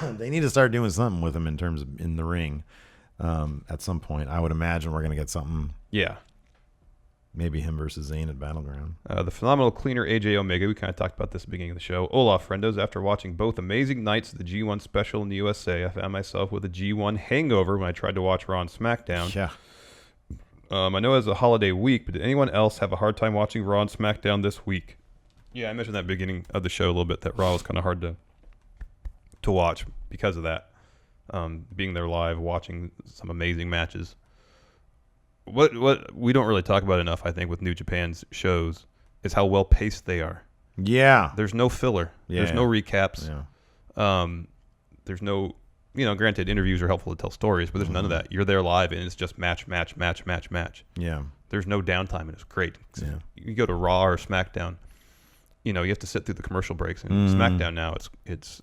They need to start doing something with him in terms of in the ring at some point. I would imagine we're going to get something. Yeah. Maybe him versus Zayn at Battleground. The phenomenal cleaner AJ Omega. We kind of talked about this at the beginning of the show. Hola, friendos. After watching both amazing nights of the G1 special in the USA, I found myself with a G1 hangover when I tried to watch Raw and SmackDown. Yeah. I know it's a holiday week, but did anyone else have a hard time watching Raw and SmackDown this week? Yeah, I mentioned that at the beginning of the show a little bit, that Raw was kind of hard to watch because of that. Being there live, watching some amazing matches. What we don't really talk about enough, I think, with New Japan's shows is how well paced they are. Yeah. There's no filler. Yeah. There's no recaps. Yeah. There's no, granted, interviews are helpful to tell stories, but there's none of that. You're there live, and it's just match. Yeah. There's no downtime, and it's great. Yeah. You go to Raw or SmackDown, you have to sit through the commercial breaks. And SmackDown now, it's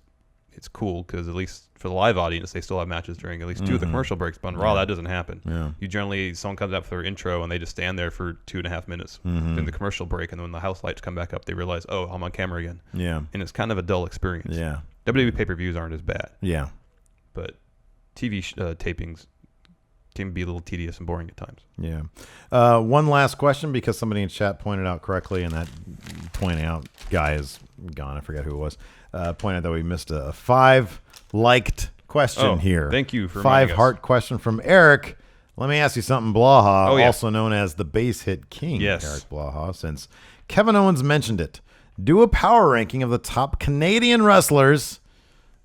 cool because at least for the live audience, they still have matches during at least 2 of the commercial breaks. But on Raw, that doesn't happen. Yeah. You generally, someone comes up for their intro, and they just stand there for 2.5 minutes in the commercial break. And then when the house lights come back up, they realize, oh, I'm on camera again. Yeah. And it's kind of a dull experience. Yeah. WWE pay-per-views aren't as bad. Yeah. But TV tapings can be a little tedious and boring at times. Yeah. One last question, because somebody in chat pointed out correctly, and that pointing out guy is gone. I forget who it was. Pointed out that we missed a 5 liked question here. Thank you for 5 heart question from Eric. Let me ask you something, Blaha, also known as the base hit king. Yes. Eric Blaha, since Kevin Owens mentioned it. Do a power ranking of the top Canadian wrestlers.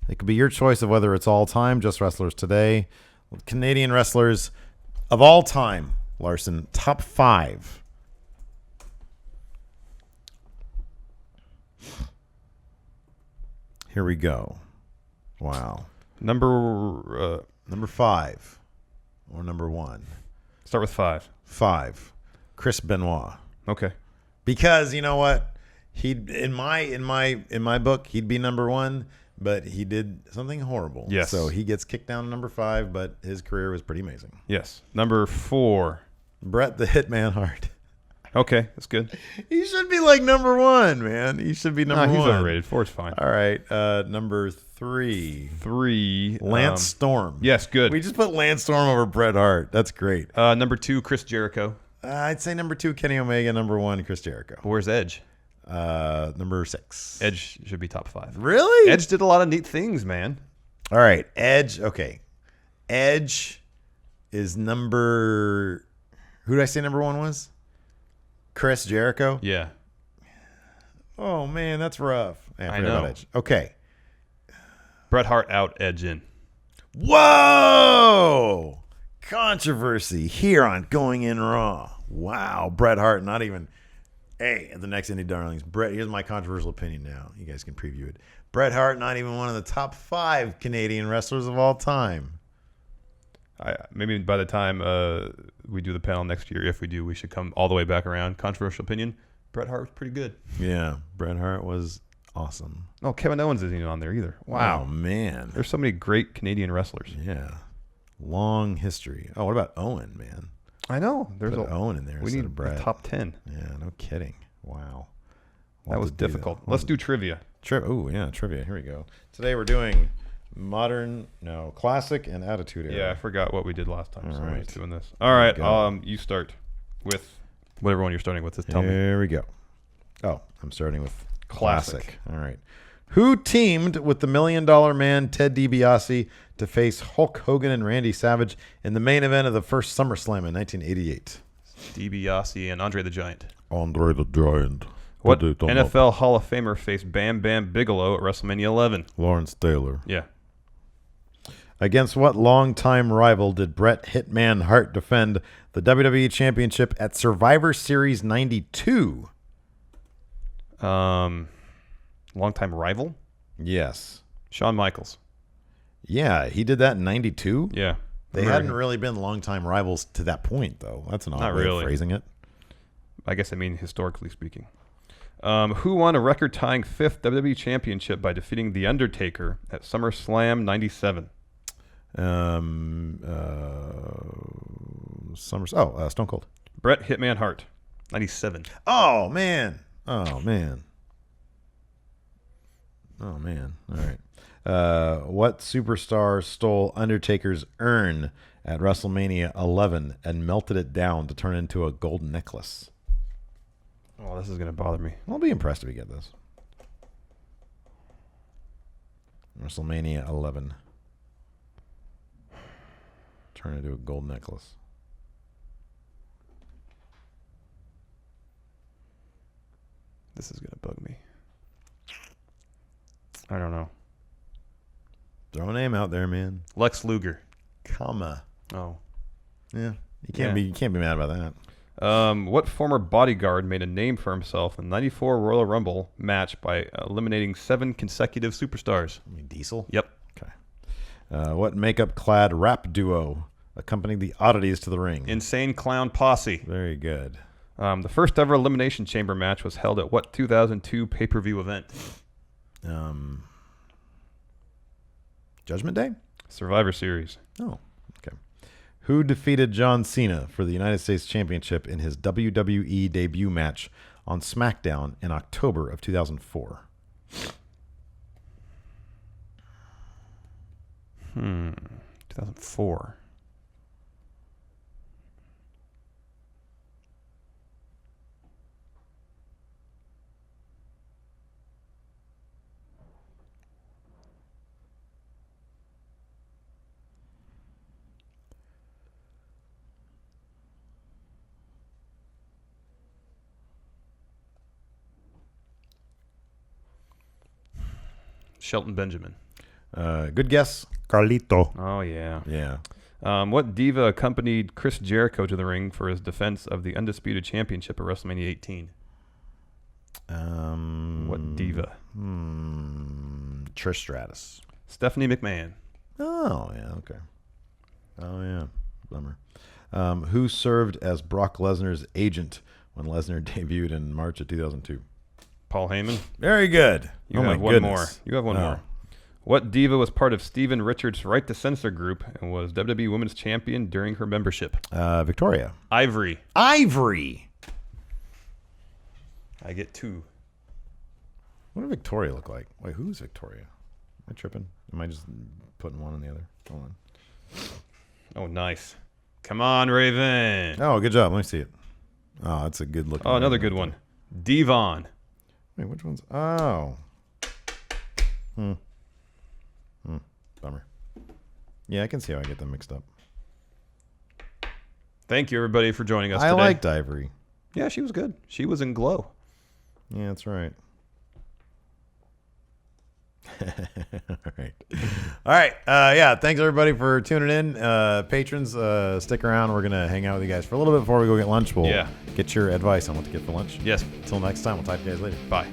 It could be your choice of whether it's all time, just wrestlers today. Canadian wrestlers of all time, Larson, top 5. Here we go. Wow. Number 5 or number 1? Start with 5. 5. Chris Benoit. Okay. Because you know what? He in my book, he'd be number 1. But he did something horrible. Yes. So he gets kicked down to number 5, but his career was pretty amazing. Yes. Number 4. Bret the Hitman Hart. Okay, that's good. He should be like number 1, man. He should be number 1. He's overrated. 4 is fine. All right. Number 3. 3. Lance Storm. Yes, good. We just put Lance Storm over Bret Hart. That's great. Number 2, Chris Jericho. I'd say number 2, Kenny Omega. Number 1, Chris Jericho. Where's Edge? Number 6. Edge should be top 5. Really? Edge did a lot of neat things, man. All right. Edge. Okay. Edge is number... Who did I say number 1 was? Chris Jericho? Yeah. Oh, man, that's rough. I know. About Edge. Okay. Bret Hart out, Edge in. Whoa! Controversy here on Going In Raw. Wow. Bret Hart not even... Hey, at the next Indie Darlings, Bret, here's my controversial opinion now. You guys can preview it. Bret Hart, not even one of the top 5 Canadian wrestlers of all time. Maybe by the time we do the panel next year, if we do, we should come all the way back around. Controversial opinion, Bret Hart was pretty good. Yeah, Bret Hart was awesome. Oh, Kevin Owens isn't even on there either. Wow, man. There's so many great Canadian wrestlers. Yeah. Long history. Oh, what about Owen, man? I know. There's Owen in there. We need of Bret. a top 10. Yeah, no kidding. Wow. That was difficult. Let's do trivia. Oh, yeah, trivia. Here we go. Today we're doing classic and attitude era. Yeah, I forgot what we did last time. All so right. I was doing this. All right. You start with whatever one you're starting with. Just tell me. There we go. Oh, I'm starting with Classic. All right. Who teamed with the $1 Million Man Ted DiBiase to face Hulk Hogan and Randy Savage in the main event of the first SummerSlam in 1988? DiBiase and Andre the Giant. Andre the Giant. What NFL Hall of Famer faced Bam Bam Bigelow at WrestleMania 11? Lawrence Taylor. Yeah. Against what longtime rival did Bret Hitman Hart defend the WWE Championship at Survivor Series 92? Longtime rival? Yes. Shawn Michaels. Yeah, he did that in 92? Yeah. They hadn't really been longtime rivals to that point, though. That's an odd way of phrasing it. I guess I mean historically speaking. Who won a record-tying 5th WWE Championship by defeating The Undertaker at SummerSlam 97? Stone Cold. Bret Hitman Hart, 97. Oh, man. All right. What superstar stole Undertaker's urn at WrestleMania 11 and melted it down to turn it into a gold necklace? Oh, this is going to bother me. I'll be impressed if we get this. WrestleMania 11. Turn it into a gold necklace. This is going to bug me. I don't know. Throw a name out there, man. Lex Luger. Comma. Oh. Yeah. You can't be mad about that. What former bodyguard made a name for himself in the 94 Royal Rumble match by eliminating 7 consecutive superstars? You mean Diesel? Yep. Okay. What makeup-clad rap duo accompanied the Oddities to the ring? Insane Clown Posse. Very good. The first ever Elimination Chamber match was held at what 2002 pay-per-view event? Judgment Day? Survivor Series. Oh, okay. Who defeated John Cena for the United States Championship in his WWE debut match on Smackdown in October of 2004? 2004. Shelton Benjamin. Good guess. Carlito. Oh, yeah. Yeah. What diva accompanied Chris Jericho to the ring for his defense of the Undisputed Championship at WrestleMania 18? What diva? Trish Stratus. Stephanie McMahon. Oh, yeah. Okay. Oh, yeah. Bummer. Who served as Brock Lesnar's agent when Lesnar debuted in March of 2002? Paul Heyman. Very good. You have one more. You have one more. What diva was part of Steven Richards' Right to Censor group and was WWE Women's Champion during her membership? Victoria. Ivory. Ivory. I get 2. What did Victoria look like? Wait, who's Victoria? Am I tripping? Am I just putting one on the other? Hold on. Oh, nice. Come on, Raven. Oh, good job. Let me see it. Oh, that's a good look. Oh, another good one. Devon. Wait, which one's? Oh. Bummer. Yeah, I can see how I get them mixed up. Thank you, everybody, for joining us today. I liked Ivory. Yeah, she was good. She was in Glow. Yeah, that's right. All right. Yeah, thanks, everybody, for tuning in. Patrons, stick around. We're going to hang out with you guys for a little bit before we go get lunch. We'll get your advice on what to get for lunch. Yes. Until next time, we'll talk to you guys later. Bye.